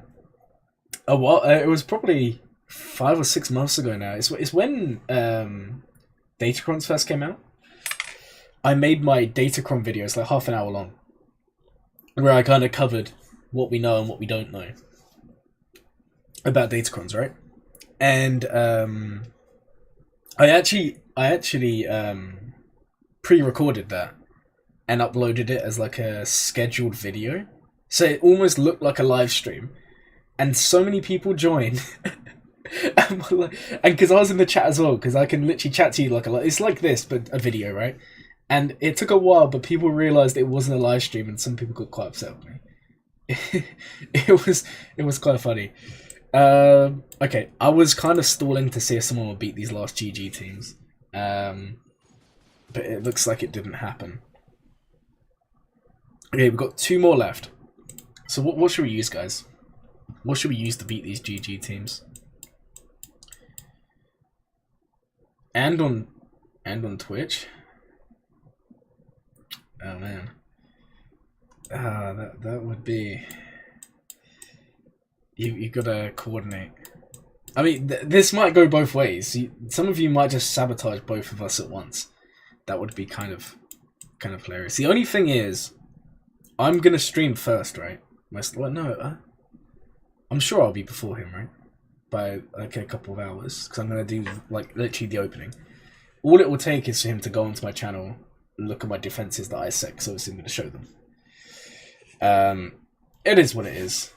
it was probably 5 or 6 months ago now. It's when Datacrons first came out. I made my Datacron videos like half an hour long, where I kind of covered what we know and what we don't know about Datacrons, right? And I actually pre-recorded that and uploaded it as like a scheduled video, so it almost looked like a live stream. And so many people joined, and because I was in the chat as well, because I can literally chat to you like it's like this but a video, right? And it took a while, but people realized it wasn't a live stream, and some people got quite upset with me. it was quite funny. Okay, I was kind of stalling to see if someone would beat these last GG teams, but it looks like it didn't happen. Okay, we've got 2 more left. So what should we use, guys? What should we use to beat these GG teams? And on Twitch? Oh man. That would be... You gotta coordinate. I mean, this might go both ways. Some of you might just sabotage both of us at once. That would be kind of hilarious. The only thing is, I'm gonna stream first, right? I'm sure I'll be before him, right? By like a couple of hours, because I'm gonna do like literally the opening. All it will take is for him to go onto my channel, look at my defenses that I set, because obviously I'm gonna show them. It is what it is.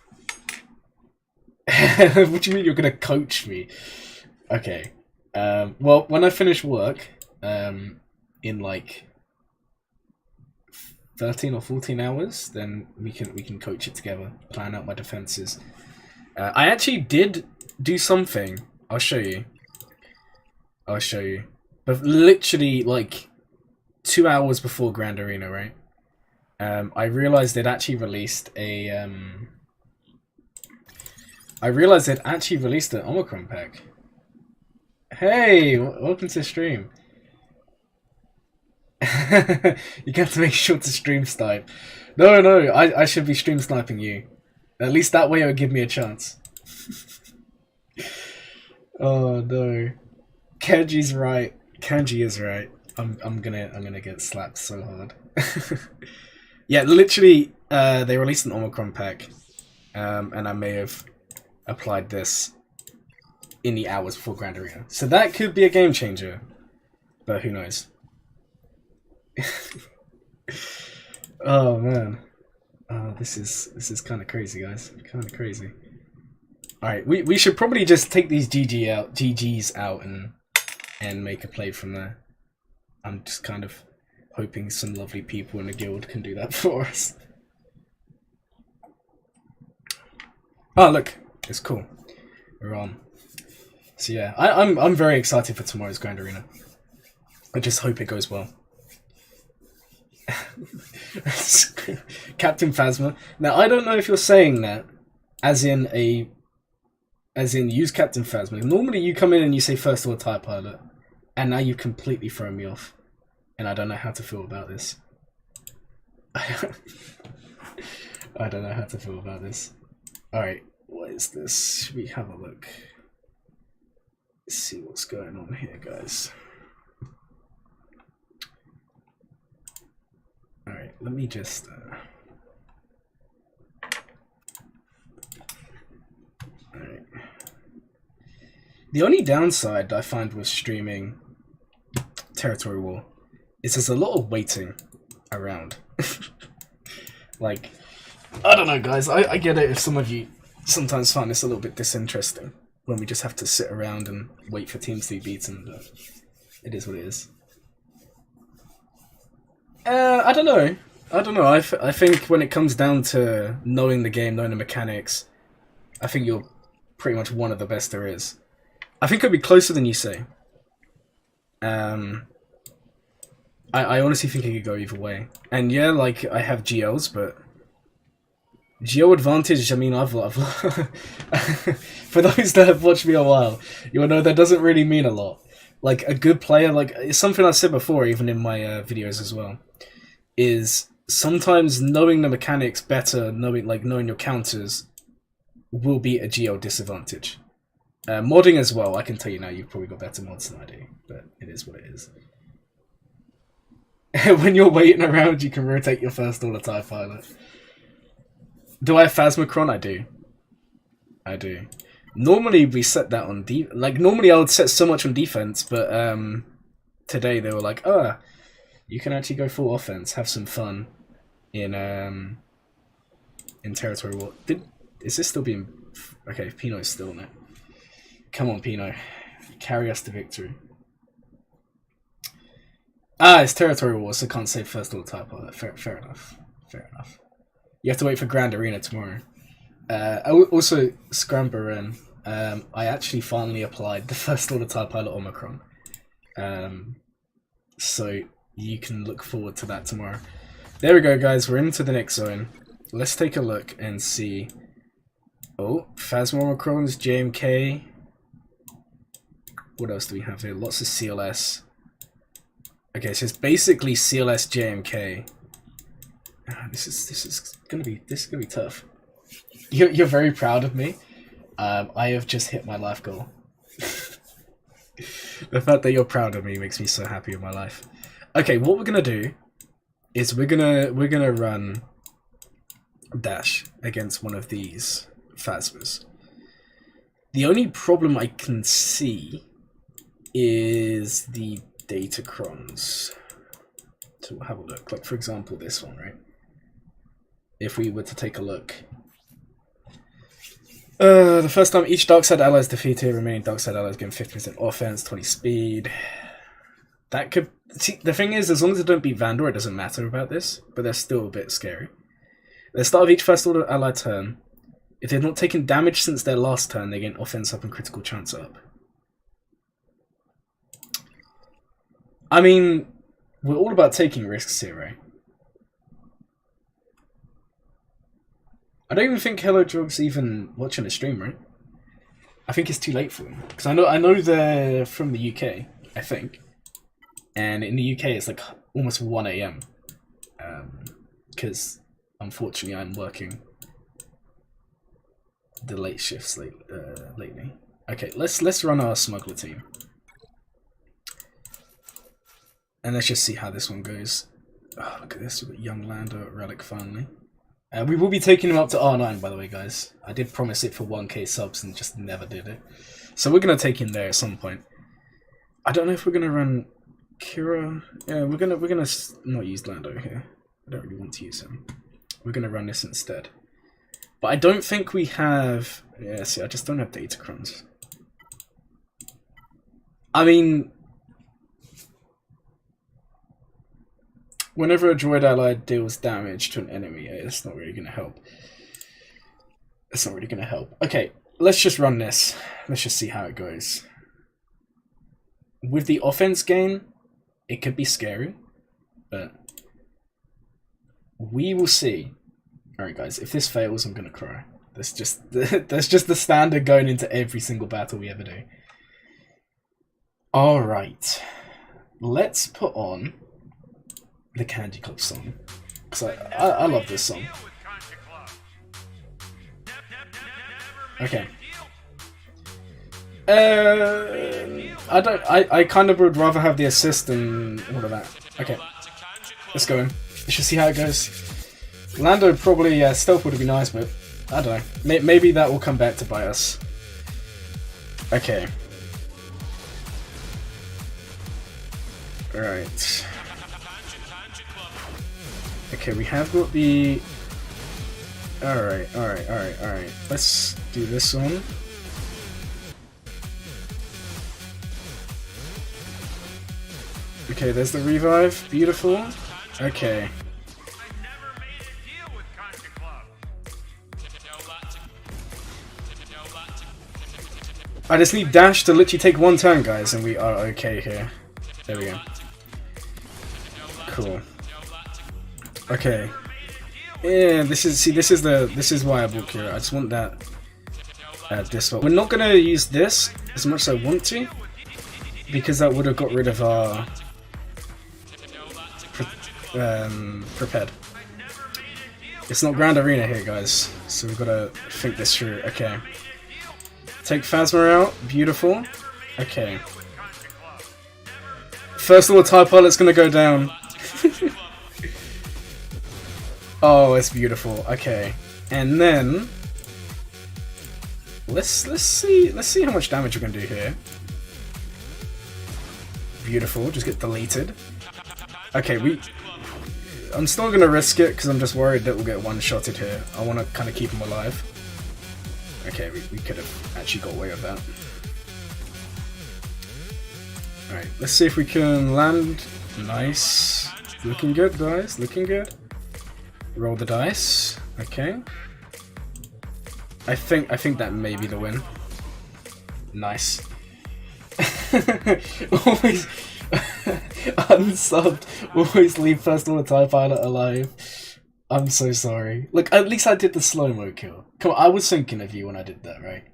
What do you mean you're gonna coach me? Okay. Well, when I finish work, in like 13 or 14 hours, then we can coach it together, plan out my defenses. I actually did do something. I'll show you. But literally like 2 hours before Grand Arena, right? I realized they'd actually released a an Omicron pack. Hey, welcome to the stream. You have to make sure to stream snipe. No, I should be stream sniping you. At least that way it would give me a chance. Oh no. Kenji's right. Kenji is right. I'm gonna get slapped so hard. Yeah, literally, they released an Omicron pack, and I may have applied this in the hours before Grand Arena. So that could be a game changer, but who knows? Oh man, this is kind of crazy, guys. Kind of crazy. All right, we should probably just take these GGs out and make a play from there. I'm just kind of hoping some lovely people in the guild can do that for us. Oh look, it's cool. We're on. So yeah, I'm very excited for tomorrow's Grand Arena. I just hope it goes well. Captain Phasma. Now I don't know if you're saying that as in use Captain Phasma. Normally you come in and you say first of all TIE Pilot, and now you completely throw me off, and I don't know how to feel about this. I don't know how to feel about this. Alright, what is this? Should we have a look? Let's see what's going on here, guys. Alright, let me just... Alright. The only downside I find with streaming Territory War is there's a lot of waiting around. Like, I don't know, guys. I get it if some of you sometimes find this a little bit disinteresting when we just have to sit around and wait for teams to be beaten, but it is what it is. I don't know. I think when it comes down to knowing the game, knowing the mechanics, I think you're pretty much one of the best there is. I think it'll be closer than you say. I honestly think it could go either way. And yeah, like, I have GLs, but Geo advantage, I mean, I've for those that have watched me a while, you will know that doesn't really mean a lot. Like, a good player, like, it's something I've said before, even in my videos as well, is sometimes knowing the mechanics better, knowing your counters, will be a GL disadvantage. Modding as well, I can tell you now, you've probably got better mods than I do, but it is what it is. When you're waiting around, you can rotate your first order TIE pilot. Do I have Phasmocron? I do. Normally we set that on normally I would set so much on defense, but today they were like, oh, you can actually go full offense, have some fun in territory war. Is this still being okay? Pino's still in it. Come on, Pino, carry us to victory. Ah, it's territory war, so can't say first order type pilot. Fair enough. Fair enough. You have to wait for Grand Arena tomorrow. Also, Scrambaran, I actually finally applied the first order TIE pilot Omicron. So you can look forward to that tomorrow. There we go, guys. We're into the next zone. Let's take a look and see. Oh, Phasma Omicron's JMK. What else do we have here? Lots of CLS. Okay, so it's basically CLS JMK. This is gonna be tough. You're very proud of me. I have just hit my life goal. The fact that you're proud of me makes me so happy with my life. Okay, what we're gonna do is we're gonna run dash against one of these Phasmas. The only problem I can see is the Datacrons. So we'll have a look. Like, for example, this one, right? If we were to take a look. The first time each dark side ally is defeated, remaining dark side allies gain 50% offense, 20 speed. That could... See, the thing is, as long as they don't beat Vandor, it doesn't matter about this, but they're still a bit scary. At the start of each first order ally turn, if they've not taken damage since their last turn, they gain offense up and critical chance up. I mean, we're all about taking risks here, right? I don't even think Hello Drug's even watching the stream, right? I think it's too late for them. Because I know they're from the UK, I think. And in the UK it's like almost 1 AM. Because unfortunately I'm working the late shifts lately. Okay, let's run our smuggler team. And let's just see how this one goes. Oh, look at this, we've got young Lando at Relic finally. We will be taking him up to R9, by the way, guys. I did promise it for 1k subs and just never did it. So we're going to take him there at some point. I don't know if we're going to run Kira. Yeah, we're gonna not use Lando here. I don't really want to use him. We're going to run this instead. But I don't think we have... Yeah, see, I just don't have Datacrons. I mean... Whenever a droid ally deals damage to an enemy, it's not really going to help. It's not really going to help. Okay, let's just run this. Let's just see how it goes. With the offense gain, it could be scary, but we will see. Alright guys, if this fails, I'm going to cry. That's just the standard going into every single battle we ever do. Alright, let's put on the Candy Club song, because I love this song. Okay. I kind of would rather have the assist than all of that. Okay, let's go in. Let's just see how it goes. Lando probably, yeah, stealth would be nice, but I don't know. Maybe that will come back to bite us. Okay. Alright. Okay, we have got the... Alright. Let's do this one. Okay, there's the revive. Beautiful. Okay. I just need dash to literally take one turn, guys, and we are okay here. There we go. Cool. Okay. Yeah, this is why I bought Kira. I just want that this one. We're not gonna use this as much as I want to, because that would have got rid of our prepared. It's not Grand Arena here, guys, so we've got to think this through. Okay. Take Phasma out. Beautiful. Okay. First of all, the TIE Pilot's gonna go down. Oh, it's beautiful. Okay. And then let's see how much damage we can do here. Beautiful. Just get deleted. Okay, I'm still gonna risk it because I'm just worried that we'll get one-shotted here. I want to kind of keep him alive. Okay, we could have actually got away with that. Alright, let's see if we can land. Nice. Looking good, guys. Looking good. Roll the dice. Okay. I think that may be the win. Nice. Always unsubbed. Always leave first order TIE Pilot alive. I'm so sorry. Look, at least I did the slow-mo kill. Come on, I was thinking of you when I did that, right?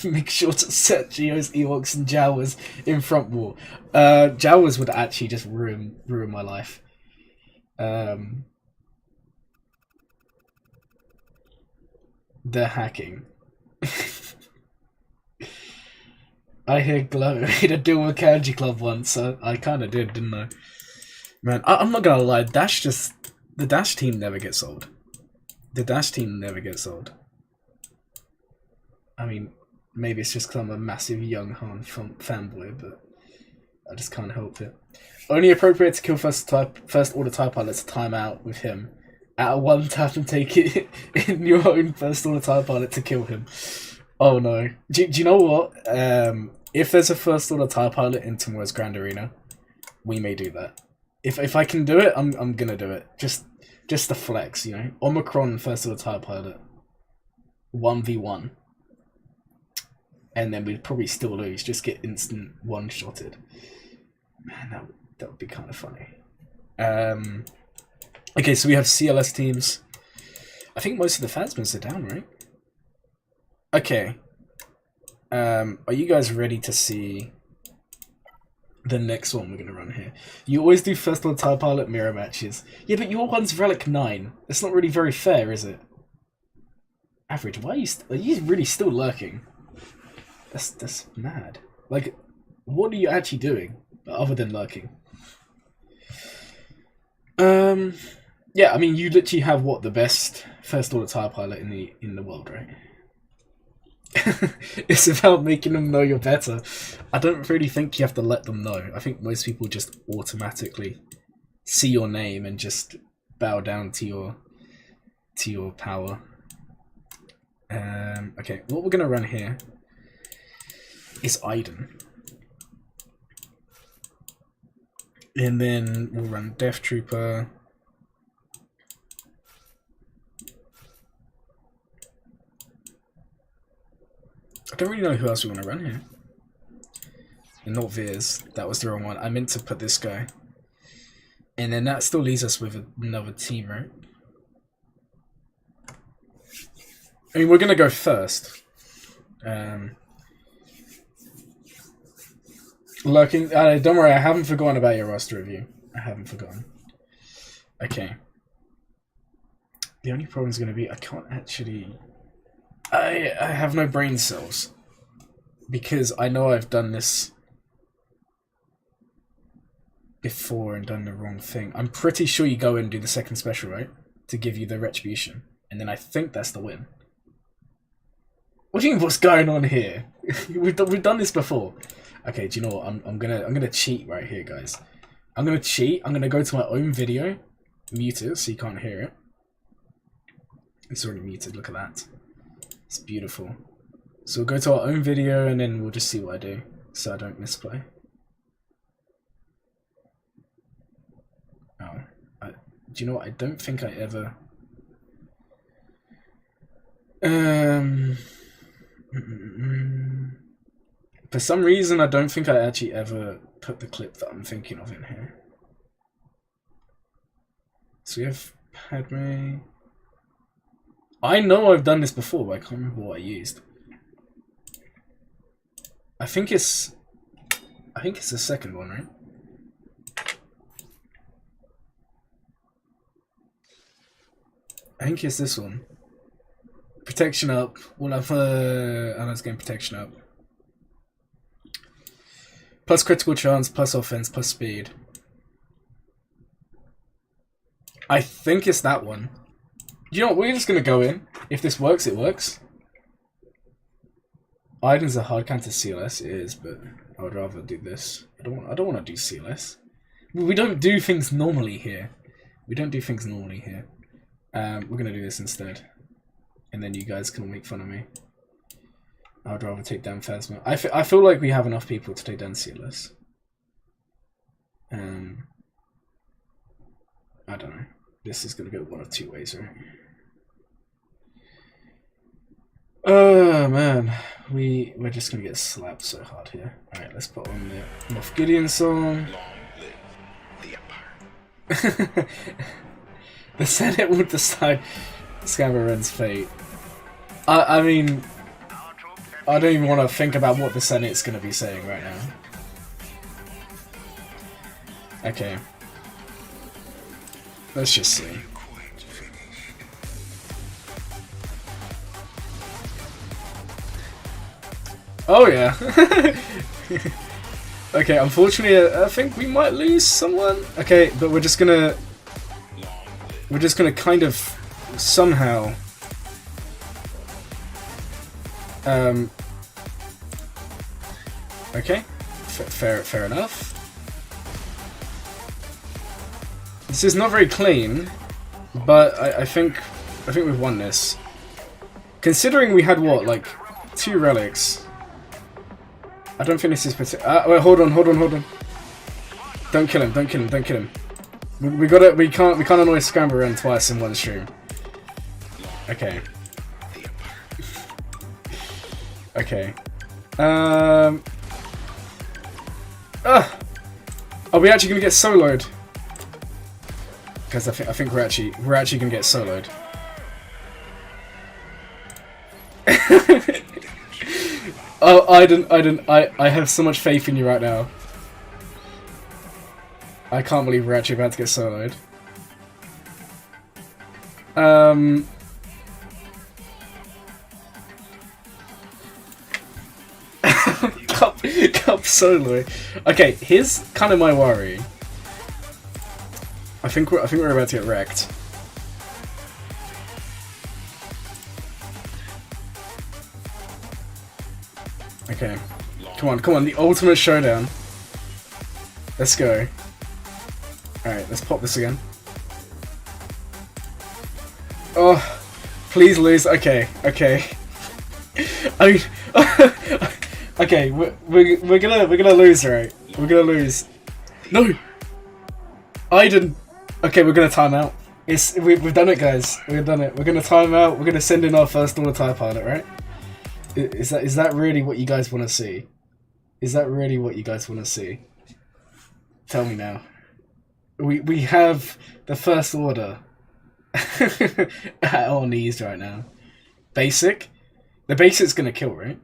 Make sure to set Geos, Ewoks, and Jawas in front wall. Jawas would actually just ruin my life. They're hacking. I hear Glow made a deal with Kanji Club once, so I kind of did, didn't I? Man, I'm not gonna lie, the Dash team never gets old. The Dash team never gets old. I mean, maybe it's just because I'm a massive Young Han fanboy, but I just can't help it. Only appropriate to kill first order TIE Pilots to time out with him. At one tap and take it in your own first order TIE Pilot to kill him. Oh no. Do you know what? If there's a first order TIE Pilot in tomorrow's Grand Arena, we may do that. If I can do it, I'm gonna do it. Just the flex, you know? Omicron first order TIE Pilot. 1v1. And then we'd probably still lose, just get instant one-shotted. Man, that would be kind of funny. Okay, so we have CLS teams. I think most of the Phasmas are down, right? Okay. Are you guys ready to see the next one we're going to run here? You always do first order TIE Pilot mirror matches. Yeah, but your one's Relic 9. It's not really very fair, is it? Average, why are you really still lurking? That's mad. Like, what are you actually doing other than lurking? Yeah, I mean, you literally have what, the best first order TIE Pilot in the world, right? It's about making them know you're better. I don't really think you have to let them know. I think most people just automatically see your name and just bow down to your power. Okay, what we're gonna run here is Iden. And then we'll run Death Trooper. I don't really know who else we want to run here. And not Veers. That was the wrong one. I meant to put this guy. And then that still leaves us with another team, right? I mean, we're going to go first. Lurking. Don't worry, I haven't forgotten about your roster review. I haven't forgotten. Okay. The only problem is going to be I can't actually... I have no brain cells. Because I know I've done this before and done the wrong thing. I'm pretty sure you go and do the second special, right? To give you the retribution. And then I think that's the win. What do you mean, what's going on here? we've done this before. Okay, do you know what? I'm gonna cheat right here, guys. I'm gonna cheat. I'm gonna go to my own video, mute it so you can't hear it. It's already muted. Look at that. It's beautiful. So we'll go to our own video and then we'll just see what I do, so I don't misplay. Oh, do you know what? I don't think I ever. For some reason, I don't think I actually ever put the clip that I'm thinking of in here. So we have Padme. I know I've done this before, but I can't remember what I used. I think it's the second one, right? I think it's this one. Protection up. We'll have I was getting protection up. Plus critical chance, plus offense, plus speed. I think it's that one. You know what, we're just gonna go in. If this works, it works. Iden's a hard counter CLS, it is, but I would rather do this. I don't want to do CLS. We don't do things normally here. We don't do things normally here. We're gonna do this instead. And then you guys can make fun of me. I would rather take down Phasma. I feel like we have enough people to take down CLS. I don't know. This is gonna go one of two ways, right? Oh man, we're just gonna get slapped so hard here. Alright, let's put on the Moff Gideon song. The Senate will decide Scamaren's fate. I mean, I don't even want to think about what the Senate's gonna be saying right now. Okay. Let's just see. Oh yeah. Okay, unfortunately, I think we might lose someone. Okay, but we're just gonna kind of somehow okay, fair enough. This is not very clean, but I think we've won this. Considering we had what, like 2 relics. I don't think this is wait, hold on. Don't kill him. We can't annoy Scamberin twice in one stream. Okay. Okay. Are we actually gonna get soloed? Because I think we're actually gonna get soloed. Oh, I have so much faith in you right now. I can't believe we're actually about to get soloed. Cup solo. Okay, here's kind of my worry. I think we're about to get wrecked. Okay. Come on, the ultimate showdown. Let's go. Alright, let's pop this again. Oh, please lose. Okay. I mean, okay, we're gonna lose, right? We're gonna lose. No, I didn't. Okay, we're gonna time out. We've done it, guys. We've done it. We're gonna time out. We're gonna send in our first order TIE pilot, right? Is that really what you guys want to see? Is that really what you guys want to see? Tell me now. We have the first order at our knees right now. Basic? The basic's gonna kill, right?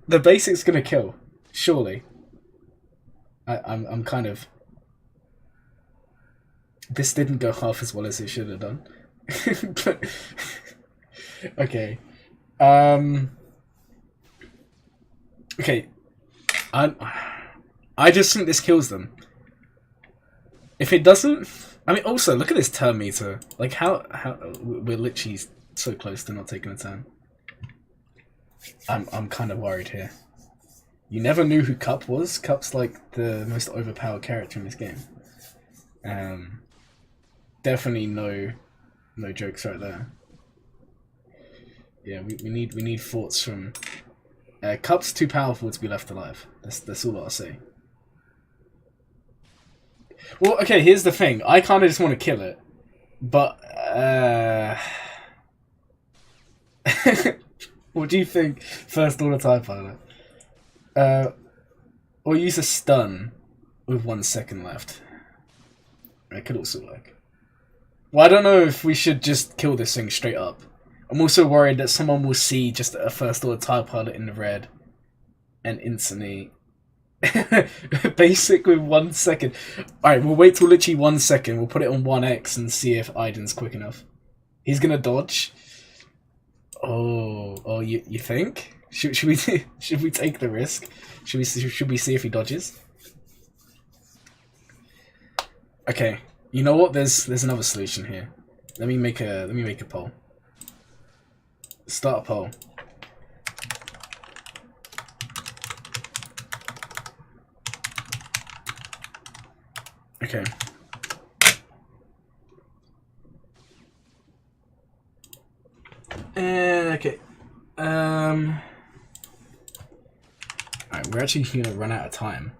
The basic's gonna kill, surely. I'm kind of. This didn't go half as well as it should have done. Okay. Okay. I just think this kills them. If it doesn't, I mean, also look at this turn meter. Like how we're literally so close to not taking a turn. I'm kind of worried here. You never knew who Cup was. Cup's like the most overpowered character in this game. Definitely no jokes right there. Yeah, we need thoughts from. Cup's too powerful to be left alive. That's all I'll say. Well, okay, here's the thing. I kind of just want to kill it, but What do you think? First order TIE pilot. Or use a stun with 1 second left. It could also work. Well, I don't know if we should just kill this thing straight up. I'm also worried that someone will see just a first order TIE pilot in the red and instantly basic with 1 second. Alright, we'll wait till literally 1 second. We'll put it on 1x and see if Aiden's quick enough. He's gonna dodge. Oh, you think? Should we should we take the risk? Should we see if he dodges? Okay, you know what? There's another solution here. Let me make a poll. Start a poll. Okay. Okay. Alright, we're actually gonna run out of time.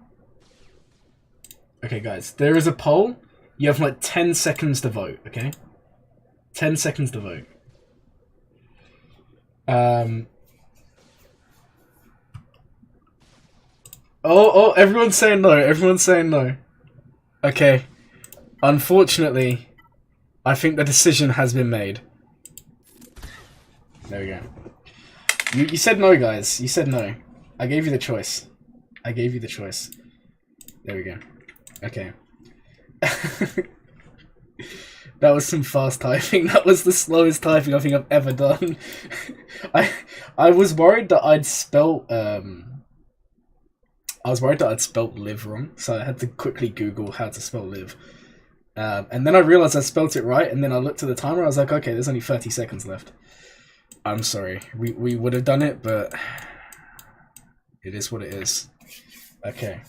Okay, guys, there is a poll. You have like 10 seconds to vote, okay? 10 seconds to vote. Oh, everyone's saying no. Everyone's saying no. Okay. Unfortunately, I think the decision has been made. There we go. You said no, guys. You said no. I gave you the choice. I gave you the choice. There we go. Okay. That was some fast typing. That was the slowest typing I think I've ever done. I was worried that I'd spelt live wrong, so I had to quickly Google how to spell live. And then I realized I spelt it right, and then I looked at the timer. I was like, okay, there's only 30 seconds left. I'm sorry. We would have done it, but it is what it is. Okay.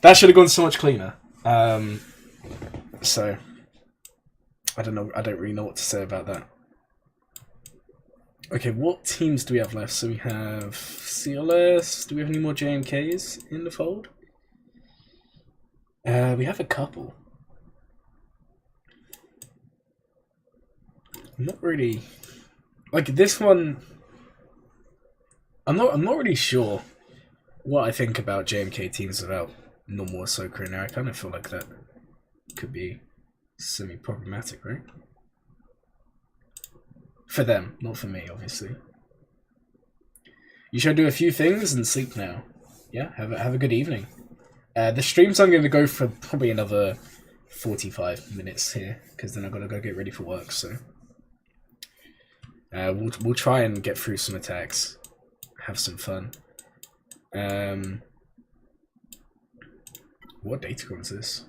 That should have gone so much cleaner. So I don't know. I don't really know what to say about that. Okay, what teams do we have left? So we have CLS. Do we have any more JMKs in the fold? We have a couple. I'm not really like this one. I'm not really sure what I think about JMK teams without normal Ahsoka in there. I kind of feel like that could be semi-problematic, right? For them, not for me, obviously. You should do a few things and sleep now. Yeah, have a good evening. The streams I'm going to go for probably another 45 minutes here, because then I've got to go get ready for work. So we'll try and get through some attacks, have some fun. What datacron is this?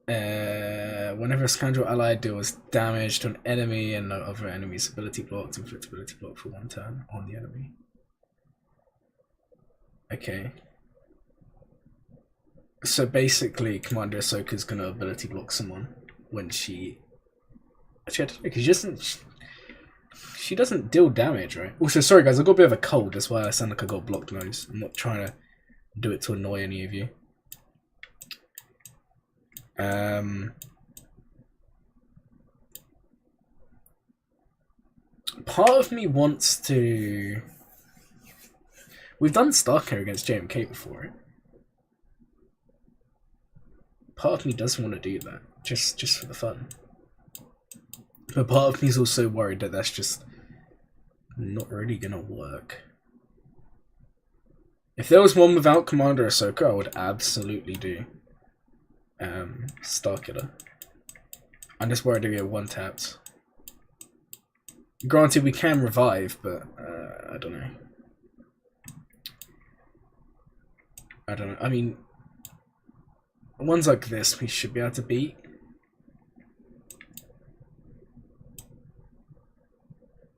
Whenever a scoundrel ally deals damage to an enemy and no other enemy's ability blocked, inflict ability block for 1 turn on the enemy. Okay. So basically, Commander Ahsoka's gonna ability block someone when she. Actually, I don't know, because she doesn't deal damage, right? Also, sorry guys, I've got a bit of a cold. That's why I sound like I got a blocked nose. I'm not trying to do it to annoy any of you. Part of me wants to. We've done Starker against JMK before, right? Part of me does want to do that, just for the fun. But part of me is also worried that that's just not really gonna work. If there was one without Commander Ahsoka, I would absolutely do Starkiller. I'm just worried to get one tapped. Granted, we can revive, but I don't know. I mean, ones like this we should be able to beat.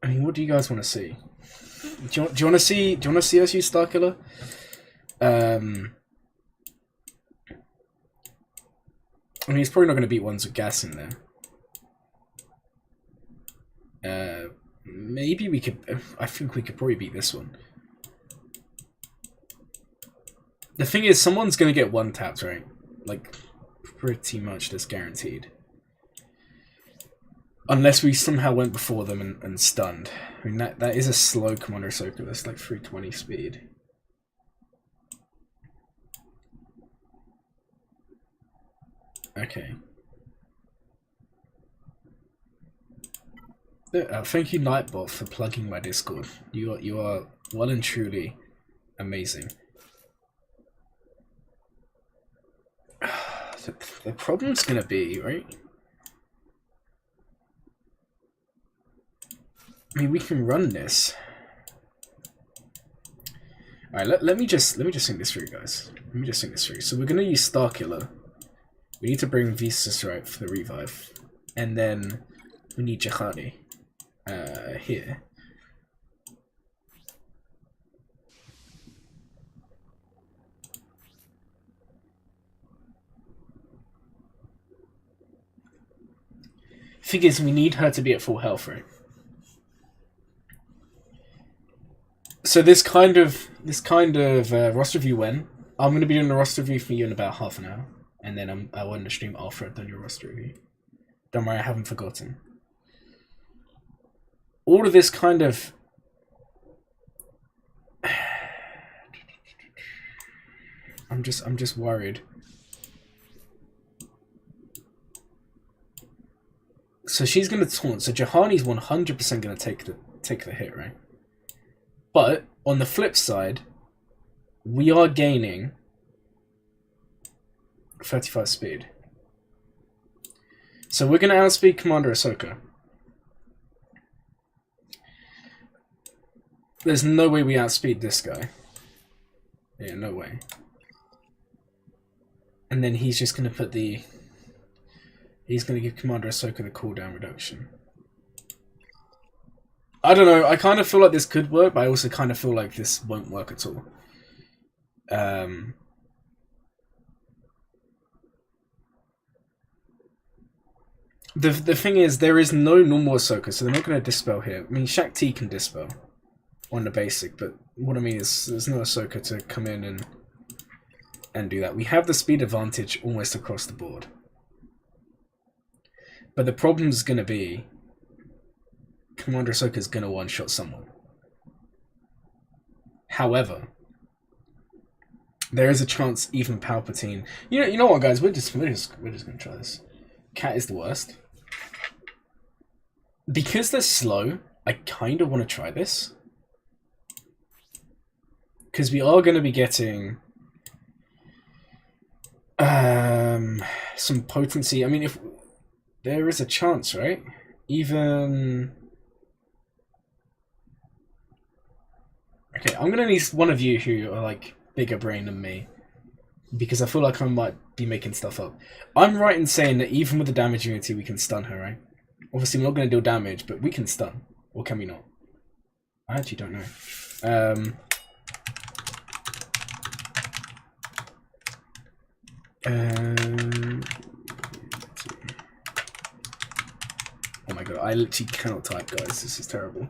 I mean, what do you guys want to see? Do you want to see us use Starkiller? I mean, he's probably not going to beat ones with gas in there. Maybe we could. I think we could probably beat this one. The thing is, someone's going to get one tapped, right? Like, pretty much that's guaranteed. Unless we somehow went before them and stunned. I mean, that is a slow Commander Ahsoka. That's like 320 speed. Okay. Thank you, Nightbot, for plugging my Discord. You are well and truly amazing. The problem's gonna be, right? I mean, we can run this. All right, let me just think this through, guys. Let me just think this through. So we're gonna use Starkiller. We need to bring Visas right for the revive, and then we need Jahani here. Thing is, we need her to be at full health, right? So this kind of roster review when I'm gonna be doing the roster review for you in about half an hour, and then I want to stream after I've done your roster review. Don't worry, I haven't forgotten. All of this kind of I'm just worried. So she's gonna taunt. So Jahani's 100% gonna take the hit, right? But on the flip side, we are gaining 35 speed. So we're gonna outspeed Commander Ahsoka. There's no way we outspeed this guy. Yeah, no way. And then he's just gonna put the... He's gonna give Commander Ahsoka the cooldown reduction. I don't know, I kind of feel like this could work, but I also kind of feel like this won't work at all. The thing is, there is no normal Ahsoka, so they're not going to dispel here. I mean, Shakti can dispel on the basic, but what I mean is there's no Ahsoka to come in and do that. We have the speed advantage almost across the board. But the problem's going to be Commander Ahsoka's going to one-shot someone. However, there is a chance even Palpatine... You know what, guys? We're just going to try this. Cat is the worst. Because they're slow, I kind of want to try this. Because we are going to be getting... some potency. I mean, if... There is a chance, right? Even... Okay, I'm gonna need one of you who are like bigger brain than me, because I feel like I might be making stuff up. I'm right in saying that even with the damage unity we can stun her, right? Obviously we're not gonna deal damage, but we can stun. Or can we not? I actually don't know. Oh my god, I literally cannot type, guys. This is terrible.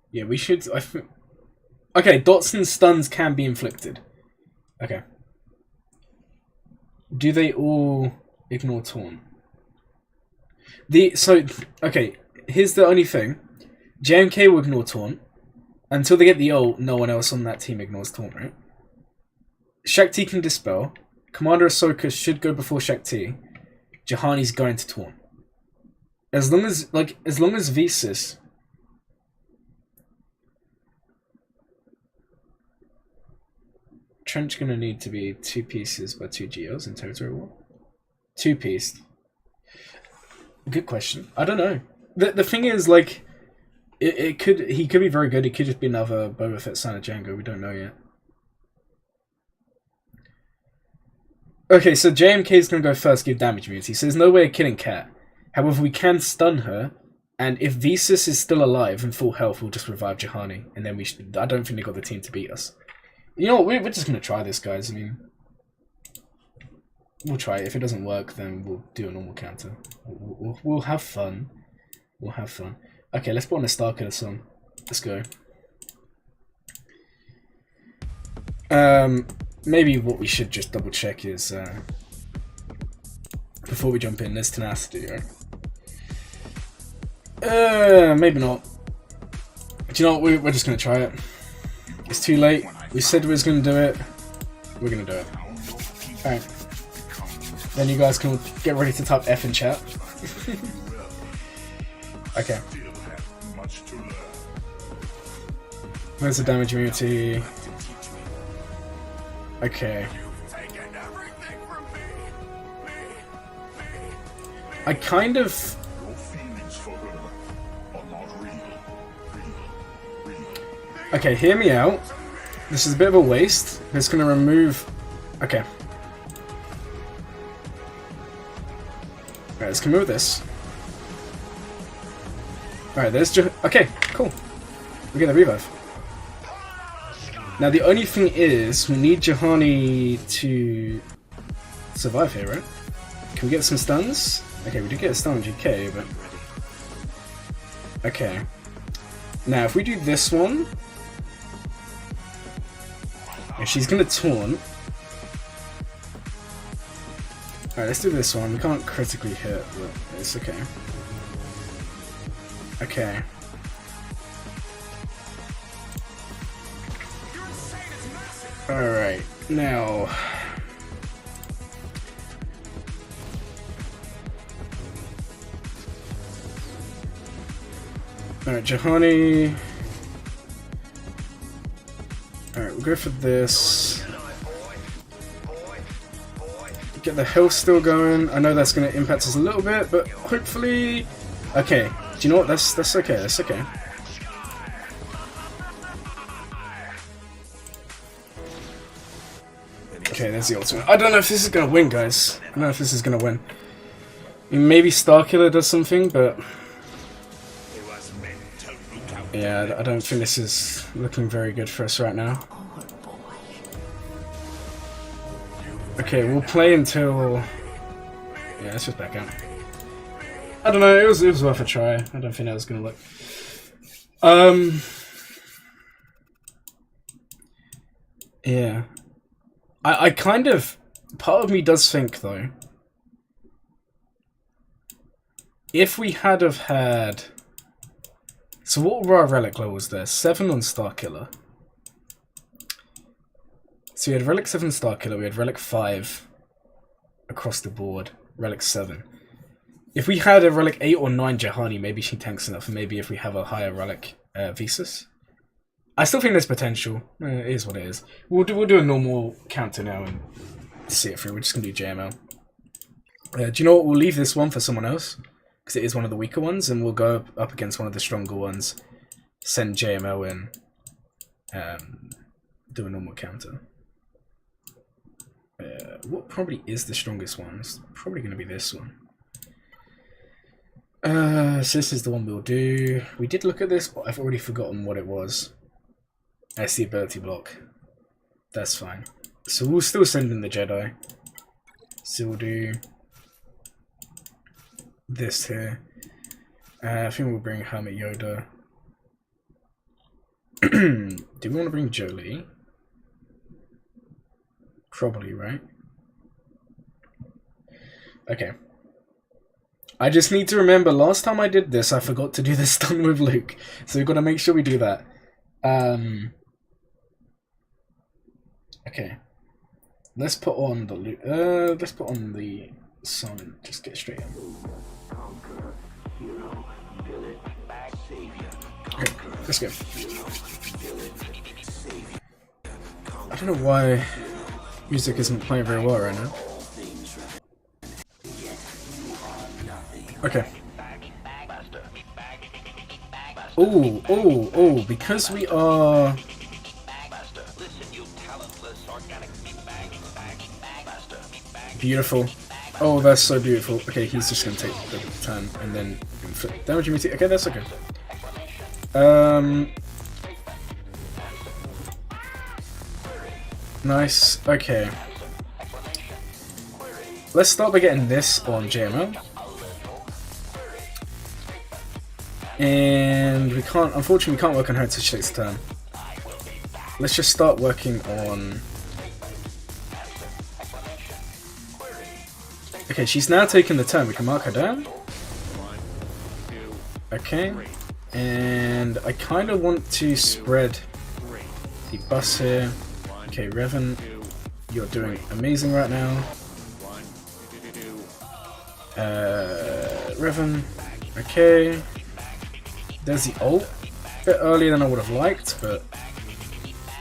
Yeah, we should... Okay, dots and stuns can be inflicted. Okay. Do they all ignore taunt? Okay, here's the only thing. JMK will ignore taunt. Until they get the ult, no one else on that team ignores taunt, right? Shakti can dispel. Commander Ahsoka should go before Shakti. Jahani's going to taunt. As long as Visas... Trench gonna need to be 2 pieces by 2 geos in total. 2 piece. Good question. I don't know. The thing is, like, he could be very good. He could just be another Boba Fett son of Jango. We don't know yet. Okay, so JMK is gonna go first, give damage immunity. So there's no way of killing Cat. However, we can stun her And if Visas is still alive and full health, we'll just revive Juhani, and then I don't think they got the team to beat us. You know what? We're just gonna try this, guys. I mean, we'll try it. If it doesn't work, then we'll do a normal counter. We'll have fun. We'll have fun. Okay, let's put on a Starkiller song. Let's go. Maybe what we should just double check is before we jump in, there's tenacity, right? Maybe not. Do you know what? We're just gonna try it. It's too late. We said we was gonna do it. We're gonna do it. Alright. Then you guys can get ready to type F in chat. Okay. Where's the damage immunity? Okay. I kind of... Okay, hear me out. This is a bit of a waste. It's going to remove... Okay. Alright, let's come with this. Alright, there's just... Okay, cool. We get a revive. Now the only thing is, we need Juhani to survive here, right? Can we get some stuns? Okay, we did get a stun on GK, but... Okay. Now, if we do this one... If she's gonna taunt... Alright, let's do this one. We can't critically hit, but it's okay. Okay. Alright, now... Alright, Juhani... Alright, we'll go for this. Get the health still going. I know that's going to impact us a little bit, but hopefully... Okay, do you know what? That's okay, that's okay. Okay, there's the ultimate. I don't know if this is going to win, guys. I don't know if this is going to win. I mean, maybe Starkiller does something, but... Yeah, I don't think this is looking very good for us right now. Okay, we'll play until... Yeah, let's just back out. I don't know, it was worth a try. I don't think that was going to look... Yeah. I kind of... Part of me does think, though, if we had have had... So what were our relic levels there? 7 on Starkiller. So we had relic 7 Starkiller, we had relic 5 across the board, relic 7. If we had a relic 8 or 9 Juhani, maybe she tanks enough, and maybe if we have a higher relic Visas. I still think there's potential. It is what it is. We'll do a normal counter now and see it through. We're just going to do JML. Do you know what? We'll leave this one for someone else, because it is one of the weaker ones, and we'll go up against one of the stronger ones, send JML in, do a normal counter. What probably is the strongest one? It's probably going to be this one. So this is the one we'll do. We did look at this, but I've already forgotten what it was. That's the ability block. That's fine. So we'll still send in the Jedi. So we'll do this here. I think we'll bring Hermit Yoda. Do we want to bring Jolie? Probably, right? Okay. I just need to remember, last time I did this, I forgot to do the stun with Luke. So we've got to make sure we do that. Okay. Let's put on the Luke. Let's put on the song and just get straight in. Okay, let's go. I don't know why music isn't playing very well right now. Okay. Oh, because we are... Beautiful. Oh, that's so beautiful. Okay, he's just gonna take the turn and then inflict damage immediately. Okay, that's okay. Nice. Okay. Let's start by getting this on JML. And we can't, unfortunately, we can't work on her until she takes a turn. Let's just start working on... Okay, she's now taking the turn. We can mark her down. Okay. And I kind of want to spread the bus here. Okay, Revan, you're doing amazing right now. Revan, okay. There's the ult. A bit earlier than I would have liked, but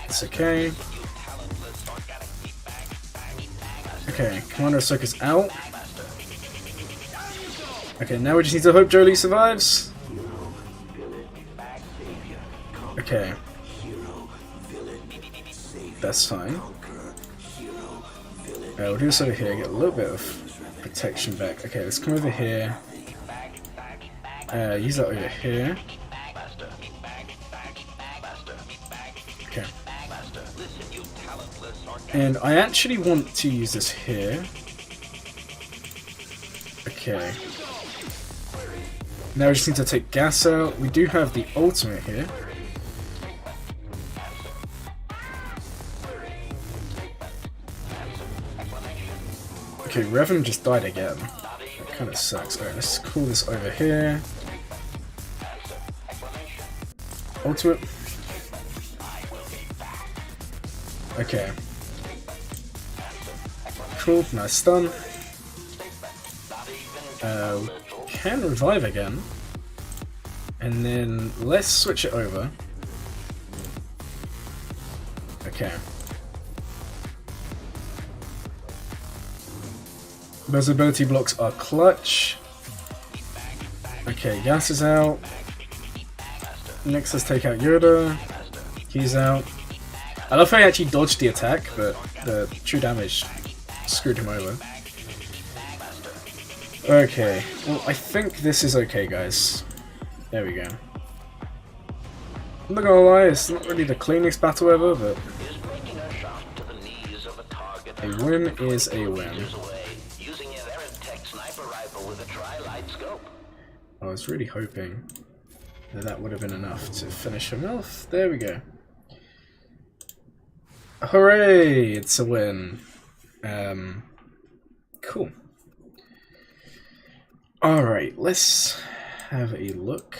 it's okay. Okay, Commander Ahsoka's out. Okay, now we just need to hope Jolie survives. Okay. That's fine. We'll do this over here, get a little bit of protection back. Okay, let's come over here. Use that over here. Okay. And I actually want to use this here. Okay. Now we just need to take gas out. We do have the ultimate here. Okay, Revan just died again. That kind of sucks. Alright, let's call this over here. Ultimate. Okay. Cool, nice stun. We can revive again. And then let's switch it over. Okay. Those ability blocks are clutch. Okay, Gas is out. Next, let's take out Yoda. He's out. I love how he actually dodged the attack, but the true damage screwed him over. Okay, well, I think this is okay, guys. There we go. I'm not gonna lie, it's not really the cleanest battle ever, but a win is a win. I was really hoping that that would have been enough to finish him off. There we go. Hooray! It's a win. Cool. Alright, let's have a look.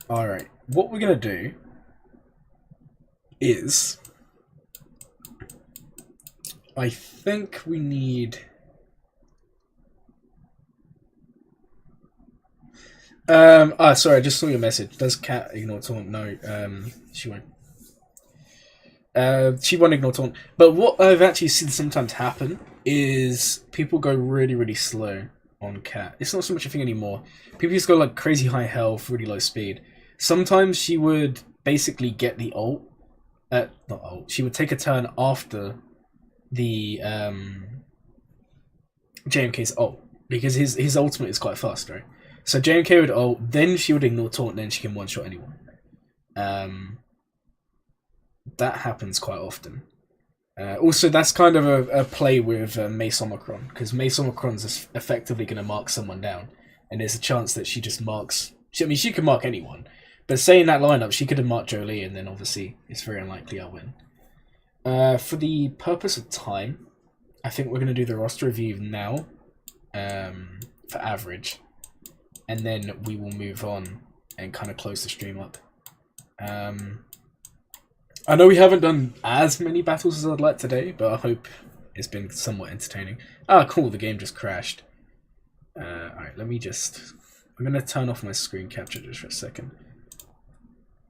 Alright, what we're gonna do is I think we need sorry, I just saw your message. Does Cat ignore taunt? No, she won't. She won't ignore taunt. But what I've actually seen sometimes happen is people go really, really slow on Cat. It's not so much a thing anymore. People just go like crazy high health, really low speed. Sometimes she would basically get the ult. Not ult. She would take a turn after the JMK's ult. Because his ultimate is quite fast, right? So JMK would ult, then she would ignore taunt, and then she can one-shot anyone. That happens quite often. Also, that's kind of a play with Mace Omicron, because Mace Omicron's effectively going to mark someone down, and there's a chance that she just marks... I mean, she could mark anyone, but say in that lineup, she could have marked Jolie, and then obviously it's very unlikely I'll win. For the purpose of time, I think we're going to do the roster review now, for average. And then we will move on and kind of close the stream up. I know we haven't done as many battles as I'd like today, but I hope it's been somewhat entertaining. Ah, cool, the game just crashed. Alright, let me just... I'm going to turn off my screen capture just for a second.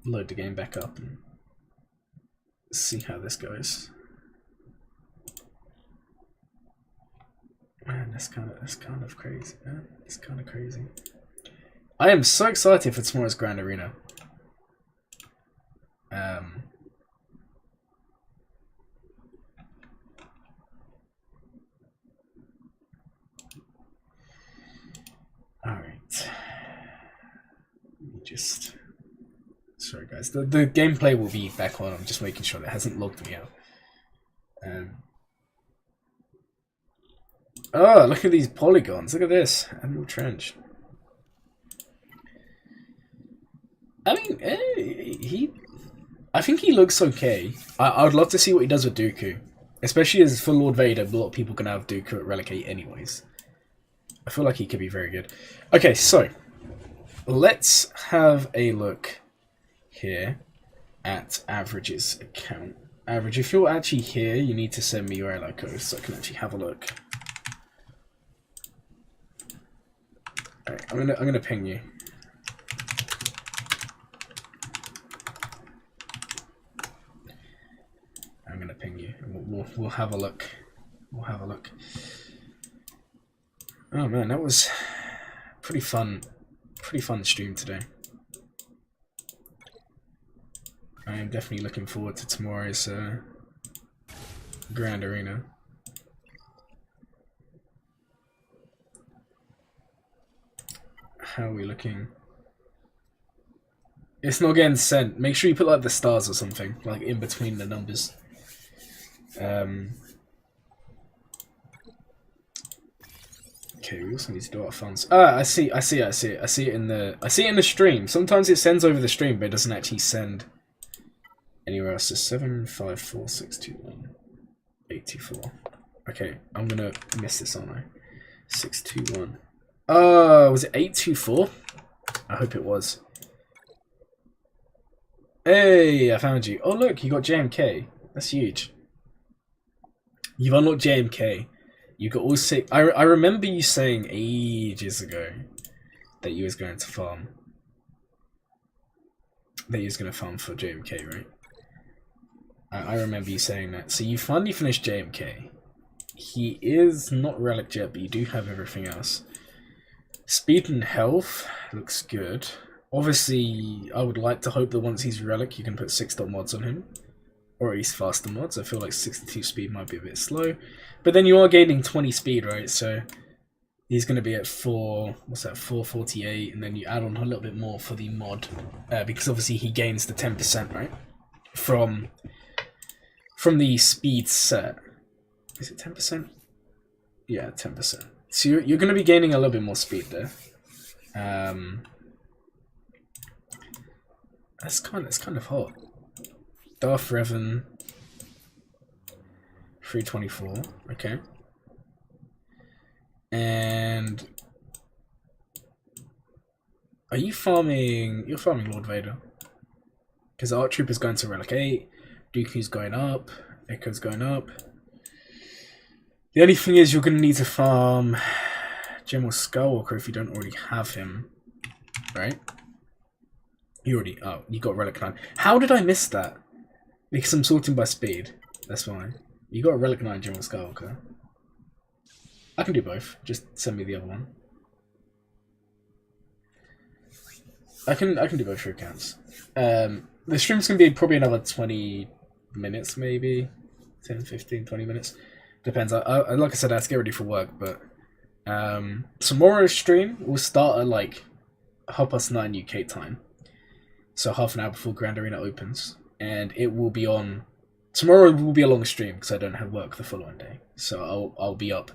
Load the game back up and see how this goes. Man, that's kind of crazy, man. It's kind of crazy. I am so excited for tomorrow's Grand Arena. guys. The gameplay will be back on. I'm just making sure that it hasn't logged me out. Oh, look at these polygons. Look at this. Admiral Trench. I mean, I think he looks okay. I would love to see what he does with Dooku. Especially as for Lord Vader, a lot of people can have Dooku at Relic 8 anyways. I feel like he could be very good. Okay, so let's have a look here at Average's account. Average, if you're actually here, you need to send me your ally code so I can actually have a look. Alright, I'm gonna ping you. I'm gonna ping you. We'll have a look. We'll have a look. Oh man, that was pretty fun. Pretty fun stream today. I am definitely looking forward to tomorrow's Grand Arena. How are we looking? It's not getting sent. Make sure you put like the stars or something, like in between the numbers. Okay, we also need to do our funds. Ah, I see it in the stream. Sometimes it sends over the stream, but it doesn't actually send anywhere else. So 754621824. Okay, I'm gonna miss this, aren't I? 621. Was it 824? I hope it was. Hey, I found you. Oh look, you got JMK. That's huge. You've unlocked JMK. You got all six. I remember you saying ages ago that you was going to farm. That you was going to farm for JMK, right? I remember you saying that. So you finally finished JMK. He is not relic yet, but you do have everything else. Speed and health looks good. Obviously, I would like to hope that once he's relic, you can put 6-dot mods on him. Or at least faster mods. I feel like 62 speed might be a bit slow. But then you are gaining 20 speed, right? So he's going to be at 448, and then you add on a little bit more for the mod. Because obviously he gains the 10%, right? From the speed set. Is it 10%? Yeah, 10%. So you're going to be gaining a little bit more speed there. That's kind of hot. Darth Revan 324, okay. And are you farming? You're farming Lord Vader. Because Art Trooper's going to Relic 8, Dooku's going up, Echo's going up. The only thing is you're going to need to farm General Skywalker if you don't already have him, right? You already, oh, you got Relic 9. How did I miss that? Because I'm sorting by speed. That's fine. You got a Relic 9 General Skywalker. I can do both. Just send me the other one. I can do both for accounts. The stream's gonna be probably another 20 minutes, maybe 10, 15, 20 minutes. Depends. I like I said, I have to get ready for work, but tomorrow's stream will start at like 9:30 UK time. So half an hour before Grand Arena opens. And it will be on... Tomorrow will be a long stream because I don't have work the following day. So I'll be up.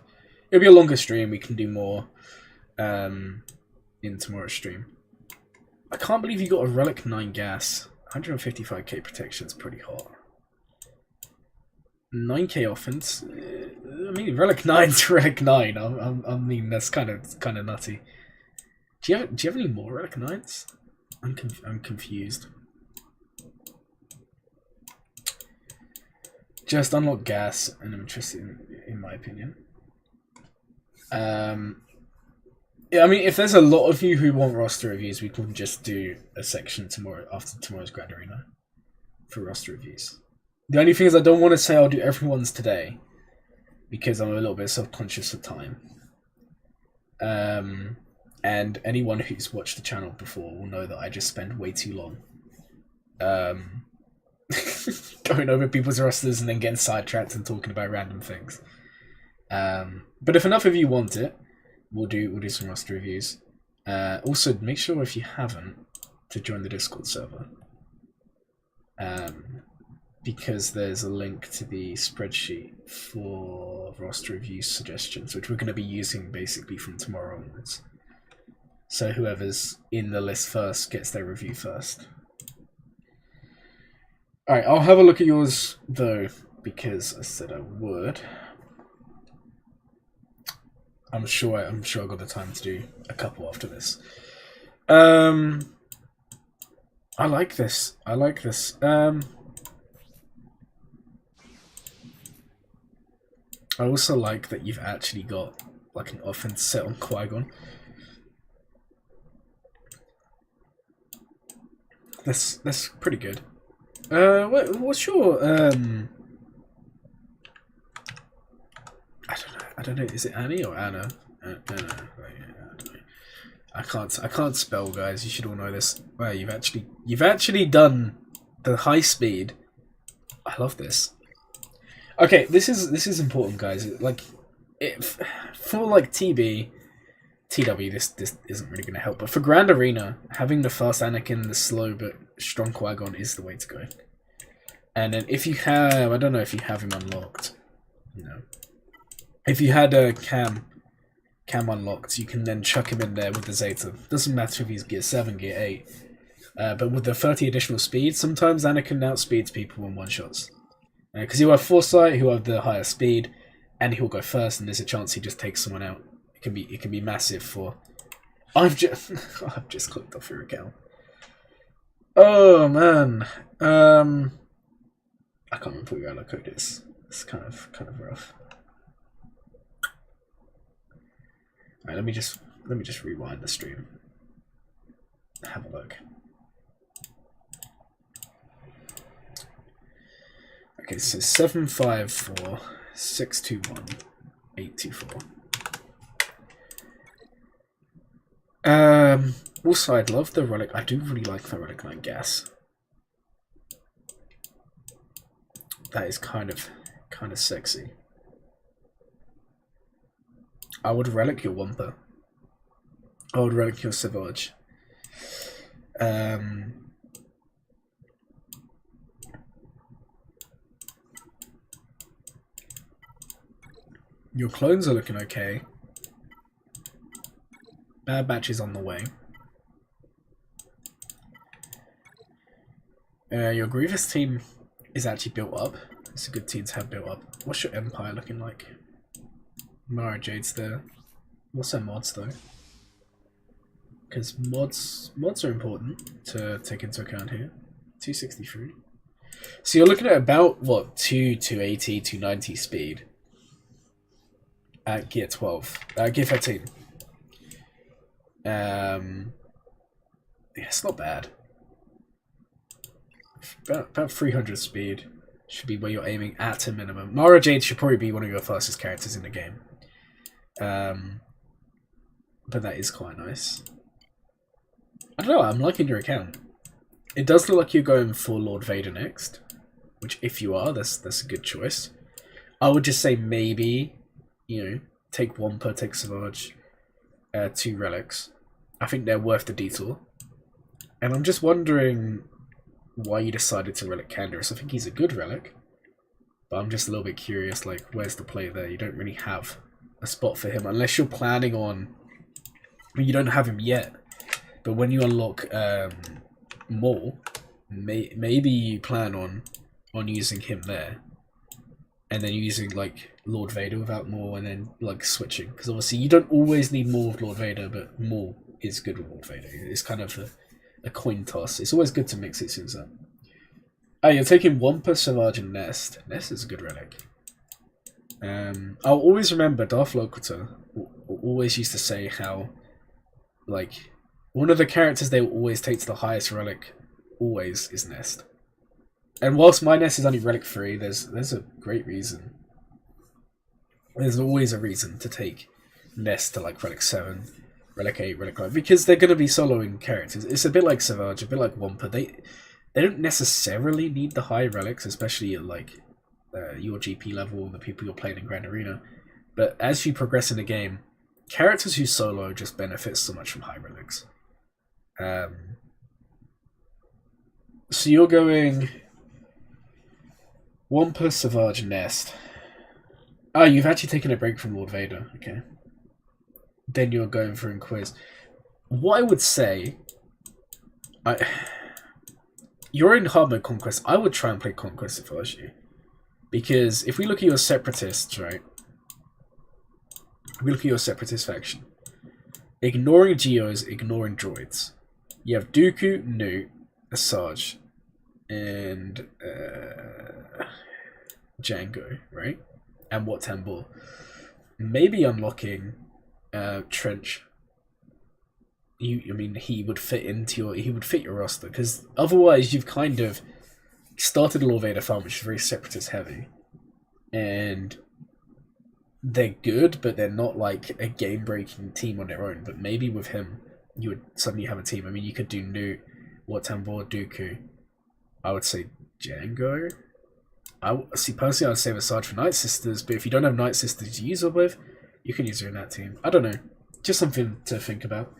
It'll be a longer stream. We can do more in tomorrow's stream. I can't believe you got a Relic 9 gas. 155k protection is pretty hot. 9k offense. I mean, Relic 9's Relic 9. I mean, that's kind of nutty. Do you have any more Relic 9s? I'm confused. Just unlock gas, and I'm interested in my opinion. Yeah, I mean, if there's a lot of you who want roster reviews, we can just do a section tomorrow after tomorrow's Grand Arena for roster reviews. The only thing is I don't want to say I'll do everyone's today because I'm a little bit self-conscious of time. And anyone who's watched the channel before will know that I just spend way too long going over people's rosters and then getting sidetracked and talking about random things. But if enough of you want it, we'll do some roster reviews. Also, make sure if you haven't to join the Discord server. because there's a link to the spreadsheet for roster review suggestions, which we're going to be using basically from tomorrow onwards. So whoever's in the list first gets their review first. Alright, I'll have a look at yours, though, because I said I would. I'm sure I got the time to do a couple after this. I like this. I also like that you've actually got like an offense set on Qui-Gon. That's pretty good. What's your I don't know. Is it Annie or Anna? I can't spell, guys. You should all know this. Wow, you've actually done the high speed. I love this. Okay, this is important, guys. Like, for like TW, this isn't really going to help. But for Grand Arena, having the fast Anakin, the slow but strong Qui-Gon is the way to go. And then if you have, I don't know if you have him unlocked. No. If you had a Cam unlocked, you can then chuck him in there with the Zeta. Doesn't matter if he's Gear 7, Gear 8. But with the 30 additional speed, sometimes Anakin outspeeds people in one-shots. Because he'll have Foresight, he'll have the higher speed, and he'll go first, and there's a chance he just takes someone out. It can be massive for... I've just clicked off your account. Oh, man. I can't remember what your alloc code is. It's kind of rough. Alright, let me just rewind the stream. Have a look. Okay, so 754 621 824. Also, I'd love the relic. I do really like the relic 9 gas. That is kind of sexy. I would relic your Wampa. I would relic your Savage. Your clones are looking okay. Bad Batch is on the way. Your Grievous team is actually built up. It's a good team to have built up. What's your Empire looking like? Mara Jade's there. What's her mods though? Because mods are important to take into account here. 263. So you're looking at about what 280, 290 speed at Gear 12, Gear 13. Yeah, it's not bad. About 300 speed should be where you're aiming at a minimum. Mara Jade should probably be one of your fastest characters in the game. But that is quite nice. I don't know, I'm liking your account. It does look like you're going for Lord Vader next, which if you are, that's a good choice. I would just say maybe, take Wampa, take Savage, 2 relics. I think they're worth the detour. And I'm just wondering why you decided to relic Canderous. I think he's a good relic, but I'm just a little bit curious, like, where's the play there? You don't really have a spot for him, unless you're planning on... I mean, you don't have him yet, but when you unlock Maul, maybe you plan on using him there, and then using, like, Lord Vader without Maul, and then, like, switching. Because obviously you don't always need Maul with Lord Vader, but Maul is good with Lord Vader. It's kind of a coin toss. It's always good to mix these things up. Oh, you're taking Wampa, Savage, and Nest. Nest is a good relic. I'll always remember Darth Locutor always used to say how, like, one of the characters they will always take to the highest relic always is Nest. And whilst my Nest is only relic 3, there's a great reason. There's always a reason to take Nest to like relic 7, relic 8, relic 9, because they're going to be soloing characters. It's a bit like Savage, a bit like Wampa. They don't necessarily need the high relics, especially at like your GP level, the people you're playing in Grand Arena. But as you progress in the game, characters who solo just benefit so much from high relics. So you're going Wampa, Savage, Nest. Oh, you've actually taken a break from Lord Vader. Okay. Then you're going for Inquiz. What I would say... You're in hard mode Conquest. I would try and play Conquest if I was you. Because if we look at your Separatists, right? We look at your Separatist faction. Ignoring Geos, ignoring droids. You have Dooku, Newt, Asajj, and Django, right? And Wat Tambor. Maybe unlocking Trench. I mean, he would fit your roster, because otherwise you've kind of started a Lord Vader farm, which is very Separatist heavy, and they're good, but they're not like a game-breaking team on their own. But maybe with him, you would suddenly have a team. I mean, you could do Newt, Wat Tambor, Dooku. I would say Django. Personally, I would save Asajj for Night Sisters, but if you don't have Night Sisters to use her with, you can use her in that team. I don't know. Just something to think about.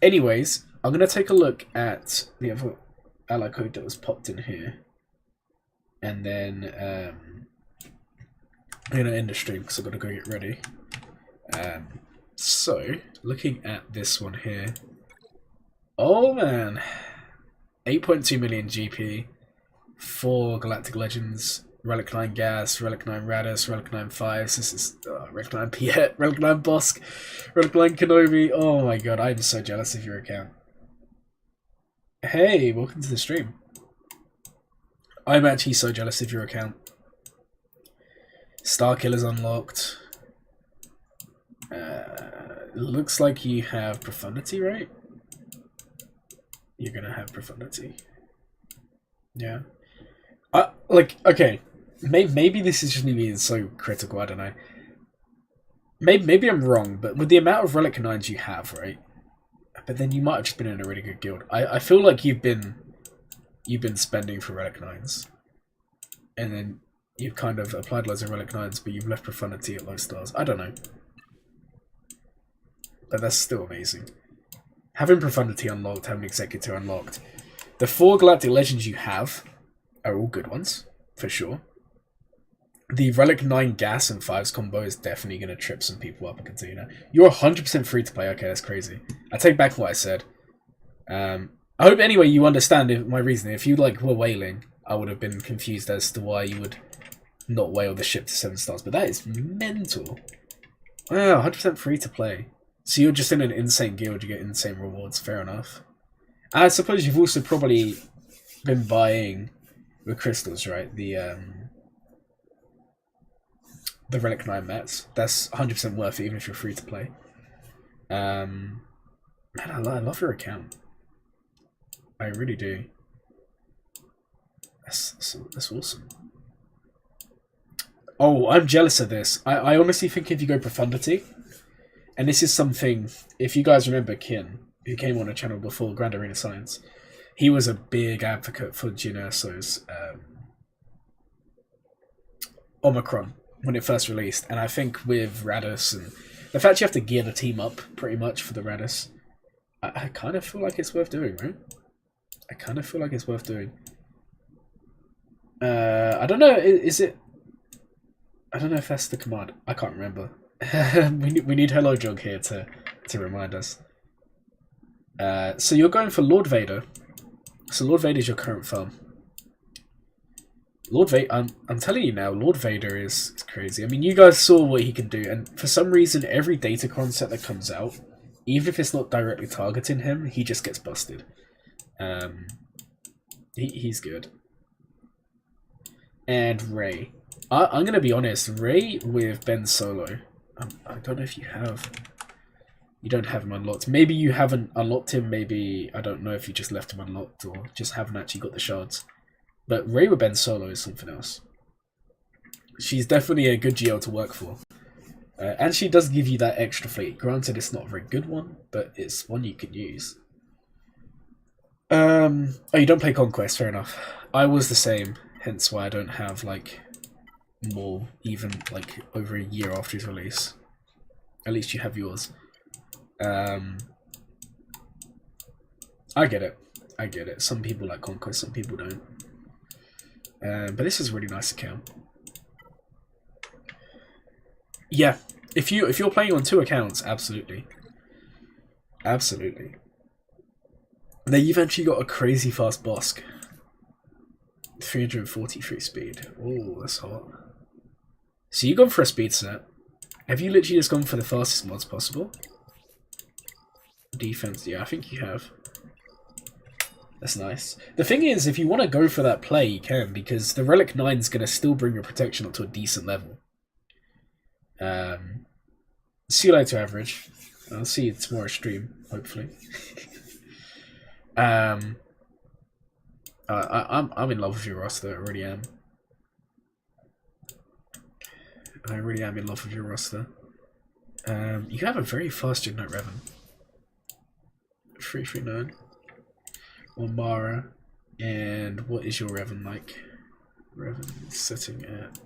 Anyways, I'm going to take a look at the other ally code that was popped in here. And then I'm going to end the stream because I've got to go get ready. So, looking at this one here. Oh man. 8.2 million GP. 4 Galactic Legends. Relic 9 Gas, Relic 9 Radis, Relic 9 Fives. This is Relic 9 Piet, Relic 9 Bosk, Relic 9 Kenobi. Oh my god, I'm so jealous of your account. Hey, welcome to the stream. I'm actually so jealous of your account. Starkiller's unlocked. Looks like you have Profundity, right? You're gonna have Profundity. Yeah. Okay. Maybe this is just me being so critical, I don't know. Maybe I'm wrong, but with the amount of Relic 9s you have, right? But then you might have just been in a really good guild. I feel like you've been spending for Relic 9s. And then you've kind of applied loads of Relic 9s, but you've left Profundity at low stars. I don't know. But that's still amazing. Having Profundity unlocked, having Executor unlocked. The 4 Galactic Legends you have are all good ones, for sure. The Relic 9 Gas and 5s combo is definitely going to trip some people up, I can tell you now. You're 100% free to play. Okay, that's crazy. I take back what I said. I hope anyway you understand my reasoning. If you were whaling, I would have been confused as to why you would not whale the ship to 7 stars. But that is mental. Wow, 100% free to play. So you're just in an insane guild, you get insane rewards. Fair enough. I suppose you've also probably been buying with crystals, right? The Relic 9 mats. That's 100% worth it, even if you're free to play. Man, I love your account. I really do. That's awesome. Oh, I'm jealous of this. I honestly think if you go Profundity, and this is something, if you guys remember Kin, who came on a channel before Grand Arena Science, he was a big advocate for Jyn Erso's Omicron when it first released, and I think with Radis and the fact you have to gear the team up pretty much for the Radis, I kind of feel like it's worth doing, right? I kind of feel like it's worth doing. I don't know, is it? I don't know if that's the command. I can't remember. we need Hello Jog here to remind us. So you're going for Lord Vader. So Lord Vader is your current farm. Lord Vader, I'm telling you now, Lord Vader is crazy. I mean, you guys saw what he can do, and for some reason, every Datacron set that comes out, even if it's not directly targeting him, he just gets busted. He's good. And Rey. I'm gonna be honest, Rey with Ben Solo. I don't know if you have. You don't have him unlocked. Maybe you haven't unlocked him. Maybe I don't know if you just left him unlocked or just haven't actually got the shards. But Rey with Ben Solo is something else. She's definitely a good GL to work for. And she does give you that extra fleet. Granted, it's not a very good one, but it's one you can use. Oh, you don't play Conquest, fair enough. I was the same, hence why I don't have, more, even, over a year after his release. At least you have yours. I get it. Some people like Conquest, some people don't. But this is a really nice account. Yeah, if you're playing on 2 accounts, absolutely. Absolutely. Now you've actually got a crazy fast Bosk. 343 speed. Oh, that's hot. So you've gone for a speed set. Have you literally just gone for the fastest mods possible? Defense, yeah, I think you have. That's nice. The thing is, if you want to go for that play, you can, because the Relic 9 is going to still bring your protection up to a decent level. See you later, average. I'll see you tomorrow stream, hopefully. I'm in love with your roster, I really am. I really am in love with your roster. You have a very fast Ignite Revan. 339. Or Mara. And what is your Revan like? Revan sitting at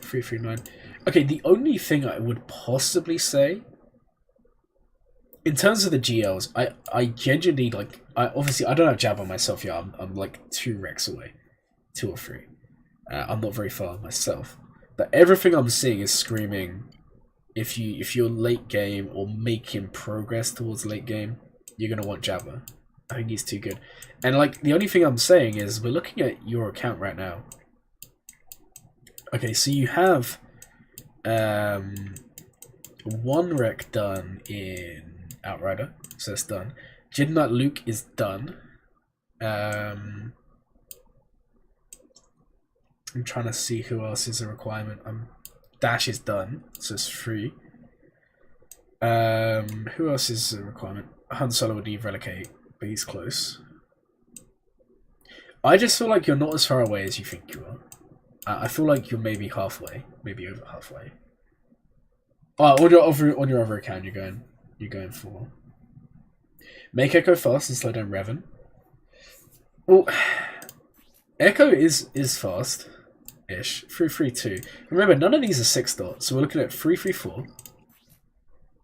339. Okay, the only thing I would possibly say, in terms of the GLs, I genuinely like. Obviously I don't have Jabba myself. Yeah, I'm like 2 Rex away, 2 or 3. I'm not very far myself, but everything I'm seeing is screaming. If you're late game or making progress towards late game, you're gonna want Jabba. I think he's too good. And like the only thing I'm saying is we're looking at your account right now. Okay, so you have 1 rec done in Outrider, so that's done. Jedi Knight Luke is done. I'm trying to see who else is a requirement. Dash is done, so it's free. Who else is a requirement? Han Solo would need Relic 8, but he's close. I just feel like you're not as far away as you think you are. I feel like you're maybe halfway, maybe over halfway. Oh, on your other account, you're going for make Echo fast and slow down Revan. Well, Echo is fast-ish. 332. Remember, none of these are 6 dots, so we're looking at 334.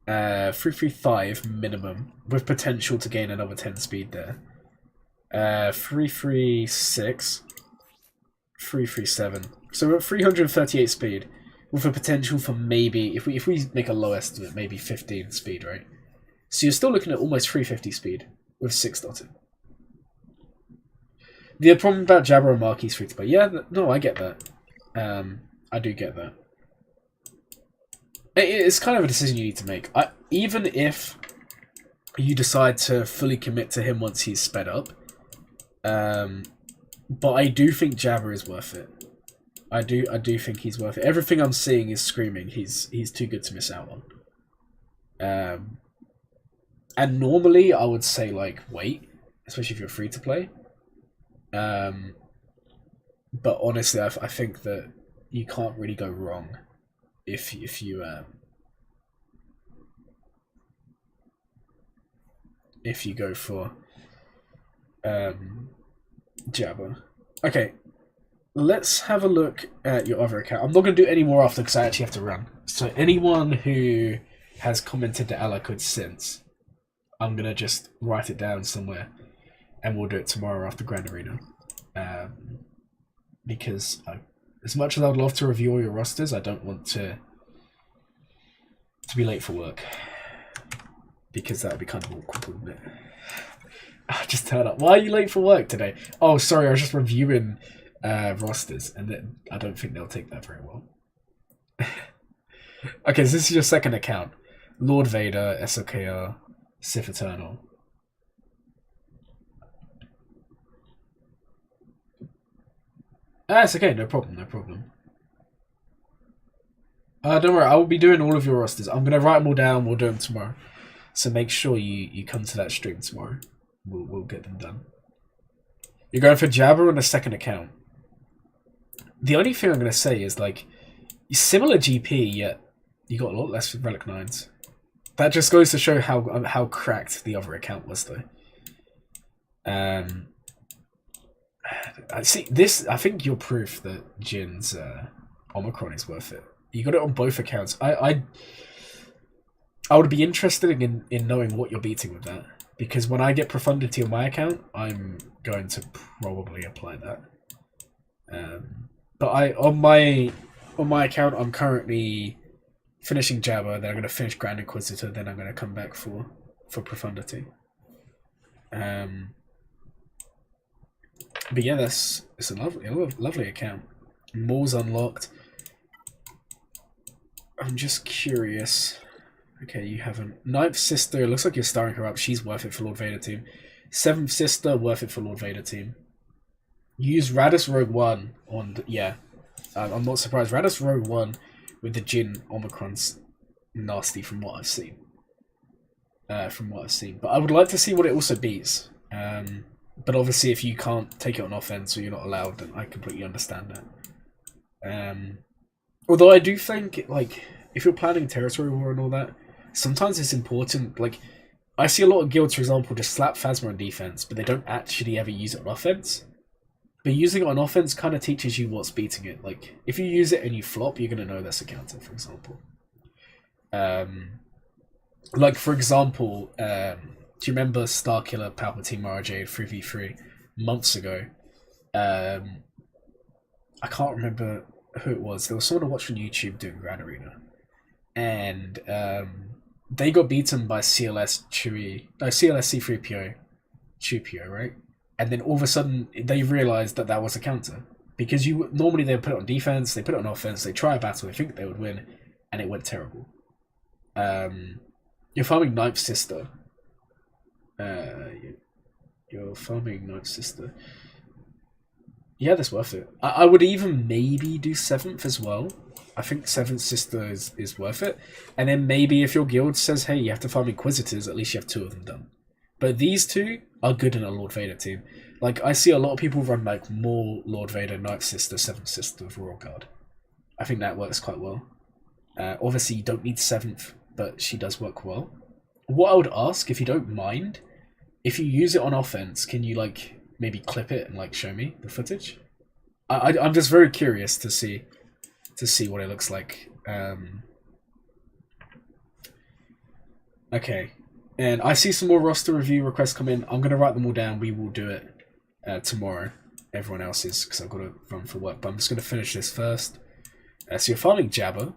335 minimum, with potential to gain another 10 speed there. 336. 337. So we're at 338 speed, with a potential for maybe, if we make a low estimate, maybe 15 speed, right? So you're still looking at almost 350 speed with 6 dotted. The problem about Jabba and Marquis free to play, yeah, no, I get that. I do get that. It's kind of a decision you need to make. Even if you decide to fully commit to him once he's sped up, but I do think Jabba is worth it. I do think he's worth it. Everything I'm seeing is screaming he's too good to miss out on. And normally I would say like wait, especially if you're free to play. But honestly, I think that you can't really go wrong if you go for Jabba. Okay, let's have a look at your other account. I'm not going to do any more after because I actually have to run. So anyone who has commented to Timecodes since, I'm going to just write it down somewhere and we'll do it tomorrow after Grand Arena. Because as much as I'd love to review all your rosters, I don't want to be late for work. Because that would be kind of awkward, wouldn't it? I just turned up. Why are you late for work today? Oh, sorry, I was just reviewing rosters, and then I don't think they'll take that very well. Okay, so this is your second account. Lord Vader, SOKR, Sith Eternal. It's okay, no problem, no problem. Don't worry, I will be doing all of your rosters. I'm going to write them all down, we'll do them tomorrow. So make sure you come to that stream tomorrow. We'll get them done. You're going for Jabba on a second account. The only thing I'm going to say is, like, similar GP, yet you got a lot less with Relic 9s. That just goes to show how cracked the other account was, though. I see this. I think you're proof that Jin's Omicron is worth it. You got it on both accounts. I would be interested in knowing what you're beating with that, because when I get profundity on my account, I'm going to probably apply that. But on my account, I'm currently finishing Jabba, then I'm going to finish Grand Inquisitor, then I'm going to come back for Profundity. But yeah, it's a lovely account. More's unlocked. I'm just curious. Okay, you haven't. Ninth Sister, looks like you're starring her up. She's worth it for Lord Vader team. Seventh Sister, worth it for Lord Vader team. Use Radis Rogue One on... yeah. I'm not surprised. Radis Rogue One with the Jin Omicron's nasty from what I've seen. But I would like to see what it also beats. But obviously if you can't take it on offense or you're not allowed, then I completely understand that. Although I do think, like, if you're planning territory war and all that, sometimes it's important. Like, I see a lot of guilds, for example, just slap Phasma on defense, but they don't actually ever use it on offense. But using it on offense kind of teaches you what's beating it. Like, if you use it and you flop, you're going to know that's a counter, for example. Like, for example, do you remember Starkiller Palpatine Mara Jade 3v3 months ago? I can't remember who it was. There was someone I watched on YouTube doing Grand Arena. And they got beaten by CLS C3PO, Chewpio, right? And then all of a sudden they realized that that was a counter. Because normally they put it on defense, they put it on offense, they try a battle, they think they would win, and it went terrible. You're farming Ninth Sister. You're farming Ninth Sister. Yeah, that's worth it. I would even maybe do 7th as well. I think 7th Sister is worth it. And then maybe if your guild says, hey, you have to farm Inquisitors, at least you have 2 of them done. But these 2 are good in a Lord Vader team. Like, I see a lot of people run like more Lord Vader, 9th Sister, 7th Sister with Royal Guard. I think that works quite well. Obviously, you don't need 7th, but she does work well. What I would ask, if you don't mind, if you use it on offense, can you like maybe clip it and like show me the footage? I'm just very curious to see what it looks like. Okay, and I see some more roster review requests come in. I'm gonna write them all down. We will do it tomorrow. Everyone else is, because I've got to run for work. But I'm just gonna finish this first. So you're farming Jabba.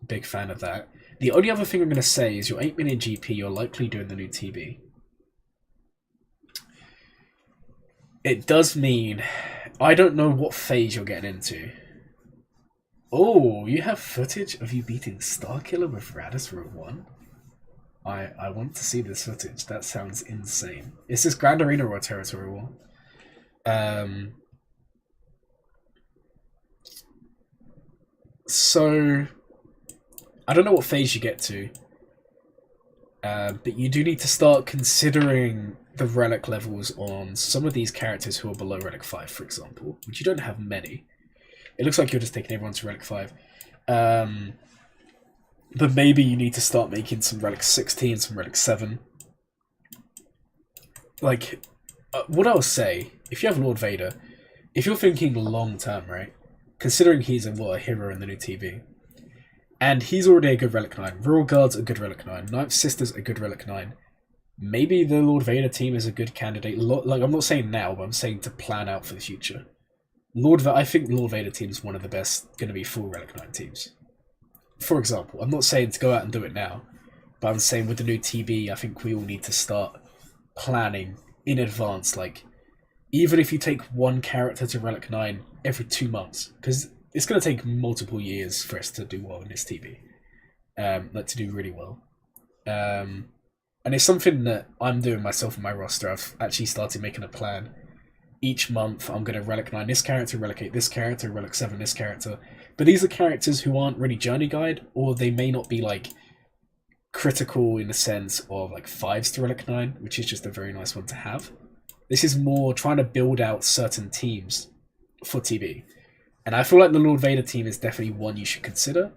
Big fan of that. The only other thing I'm gonna say is your 8 million GP. You're likely doing the new TB. It does mean I don't know what phase you're getting into. Oh, you have footage of you beating Starkiller with Radis Rogue One? I want to see this footage. That sounds insane. Is this Grand Arena or Territory War? So I don't know what phase you get to. But you do need to start considering the relic levels on some of these characters who are below relic 5, for example, which you don't have many. It looks like you're just taking everyone to relic 5. But maybe you need to start making some relic 16, some relic 7. Like, what I'll say, if you have Lord Vader, if you're thinking long term, right, considering he's a hero in the new TV, and he's already a good relic 9, Royal Guard's a good relic 9, Ninth Sister's a good relic 9, maybe the Lord Vader team is a good candidate. Like, I'm not saying now, but I'm saying to plan out for the future. I think Lord Vader team is one of the best going to be full relic 9 teams. For example, I'm not saying to go out and do it now, but I'm saying with the new TB, I think we all need to start planning in advance. Like, even if you take one character to relic 9 every 2 months, because it's going to take multiple years for us to do well in this TB, like to do really well. And it's something that I'm doing myself in my roster. I've actually started making a plan. Each month, I'm going to relic 9 this character, relic 8 this character, relic 7 this character. But these are characters who aren't really journey guide, or they may not be like critical in the sense of like 5s to relic 9, which is just a very nice one to have. This is more trying to build out certain teams for TB. And I feel like the Lord Vader team is definitely one you should consider.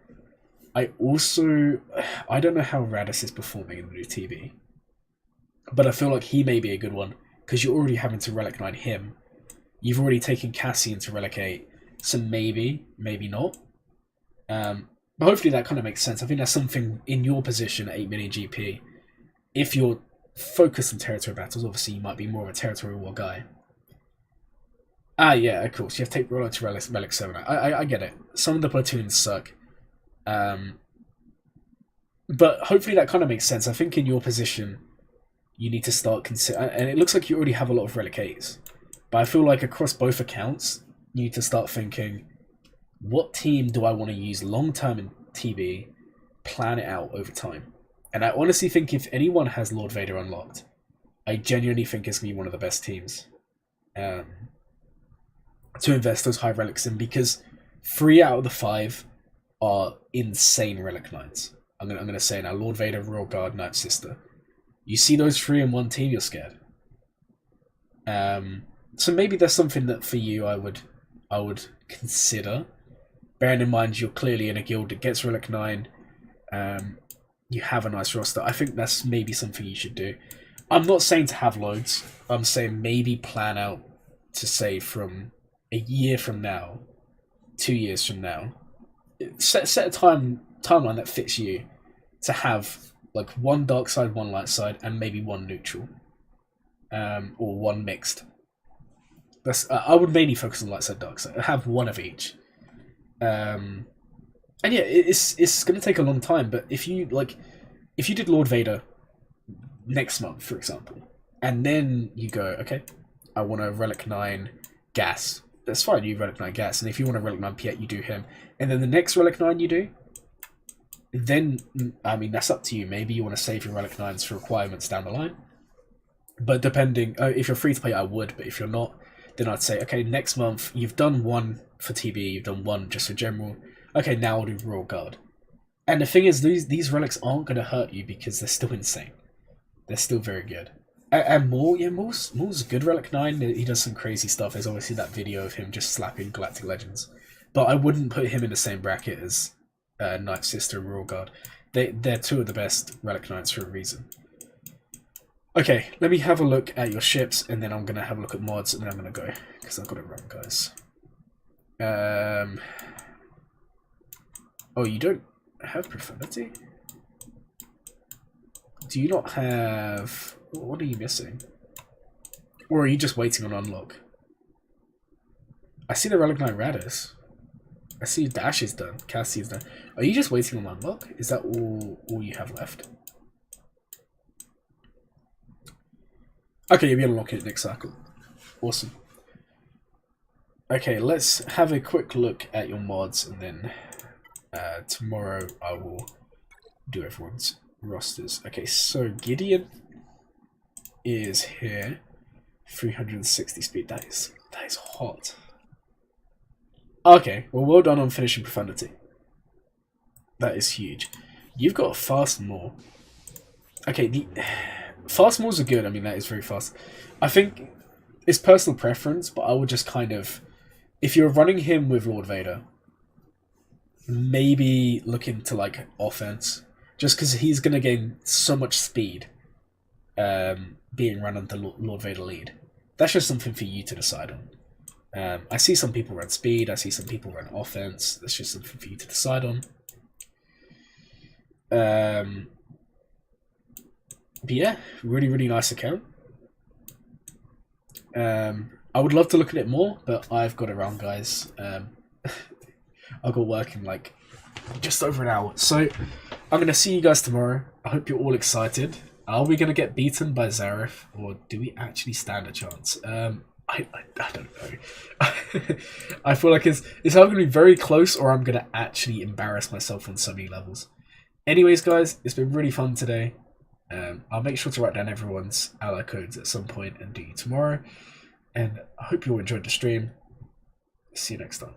I don't know how Radis is performing in the new TB, but I feel like he may be a good one, because you're already having to relic 9 him. You've already taken Cassian to relic 8, so maybe not. But hopefully that kind of makes sense. I think that's something in your position at 8 million GP. If you're focused on territory battles, obviously you might be more of a territory war guy. Ah, yeah, of course. You have to take Rollo to Relic 7. I get it. Some of the platoons suck. But hopefully that kind of makes sense. I think in your position, you need to start and it looks like you already have a lot of Relic 8s. But I feel like across both accounts, you need to start thinking, what team do I want to use long-term in TB, plan it out over time. And I honestly think if anyone has Lord Vader unlocked, I genuinely think it's going to be one of the best teams to invest those high relics in, because 3 out of the 5 are insane relic knights. I'm gonna say now, Lord Vader, Royal Guard, Night Sister. You see those 3 in one team, you're scared. So maybe there's something that for you I would consider. Bearing in mind you're clearly in a guild that gets Relic 9. You have a nice roster. I think that's maybe something you should do. I'm not saying to have loads. I'm saying maybe plan out to say from a year from now, 2 years from now. Set a timeline that fits you to have like 1 dark side, 1 light side, and maybe 1 neutral. Or 1 mixed. I would mainly focus on light side, dark side. Have 1 of each. And yeah, it's going to take a long time. But if you did Lord Vader next month, for example, and then you go, okay, I want a Relic 9 gas. That's fine. You Relic 9 gas, and if you want a Relic 9 Piet, you do him. And then the next Relic 9 you do, then I mean that's up to you. Maybe you want to save your Relic 9s for requirements down the line. But depending, if you're free to play, I would. But if you're not, then I'd say, okay, next month you've done 1 for TB, you've done 1 just for general. Okay, now I'll do Royal Guard. And the thing is, these relics aren't going to hurt you because they're still insane. They're still very good. And Maul's a good Relic 9. He does some crazy stuff. There's obviously that video of him just slapping Galactic Legends. But I wouldn't put him in the same bracket as Night Sister and Royal Guard. They're 2 of the best Relic Knights for a reason. Okay, let me have a look at your ships, and then I'm going to have a look at mods, and then I'm going to go, because I've got to run, guys. Oh, you don't have Profundity? Do you not have... What are you missing? Or are you just waiting on unlock? I see the Relic Knight Radis. I see Dash is done. Cassie is done. Are you just waiting on unlock? Is that all you have left? Okay, you'll be unlocking it next cycle. Awesome. Okay, let's have a quick look at your mods, and then tomorrow I will do everyone's rosters. Okay, so Gideon is here. 360 speed. That is hot. Okay, well done on finishing Profundity. That is huge. You've got a Fast Maul. Okay, the Fast Mauls are good. I mean, that is very fast. I think it's personal preference, but I would just kind of... If you're running him with Lord Vader, maybe look into, like, offense. Just because he's going to gain so much speed being run under Lord Vader lead. That's just something for you to decide on. I see some people run speed. I see some people run offense. That's just something for you to decide on. But yeah, really, really nice account. I would love to look at it more, but I've got it around, guys. I've got work in like just over an hour. So I'm going to see you guys tomorrow. I hope you're all excited. Are we going to get beaten by Zareth, or do we actually stand a chance? I don't know. I feel like it's either going to be very close, or I'm going to actually embarrass myself on so many levels. Anyways, guys, it's been really fun today. I'll make sure to write down everyone's ally codes at some point and do you tomorrow. And I hope you all enjoyed the stream. See you next time.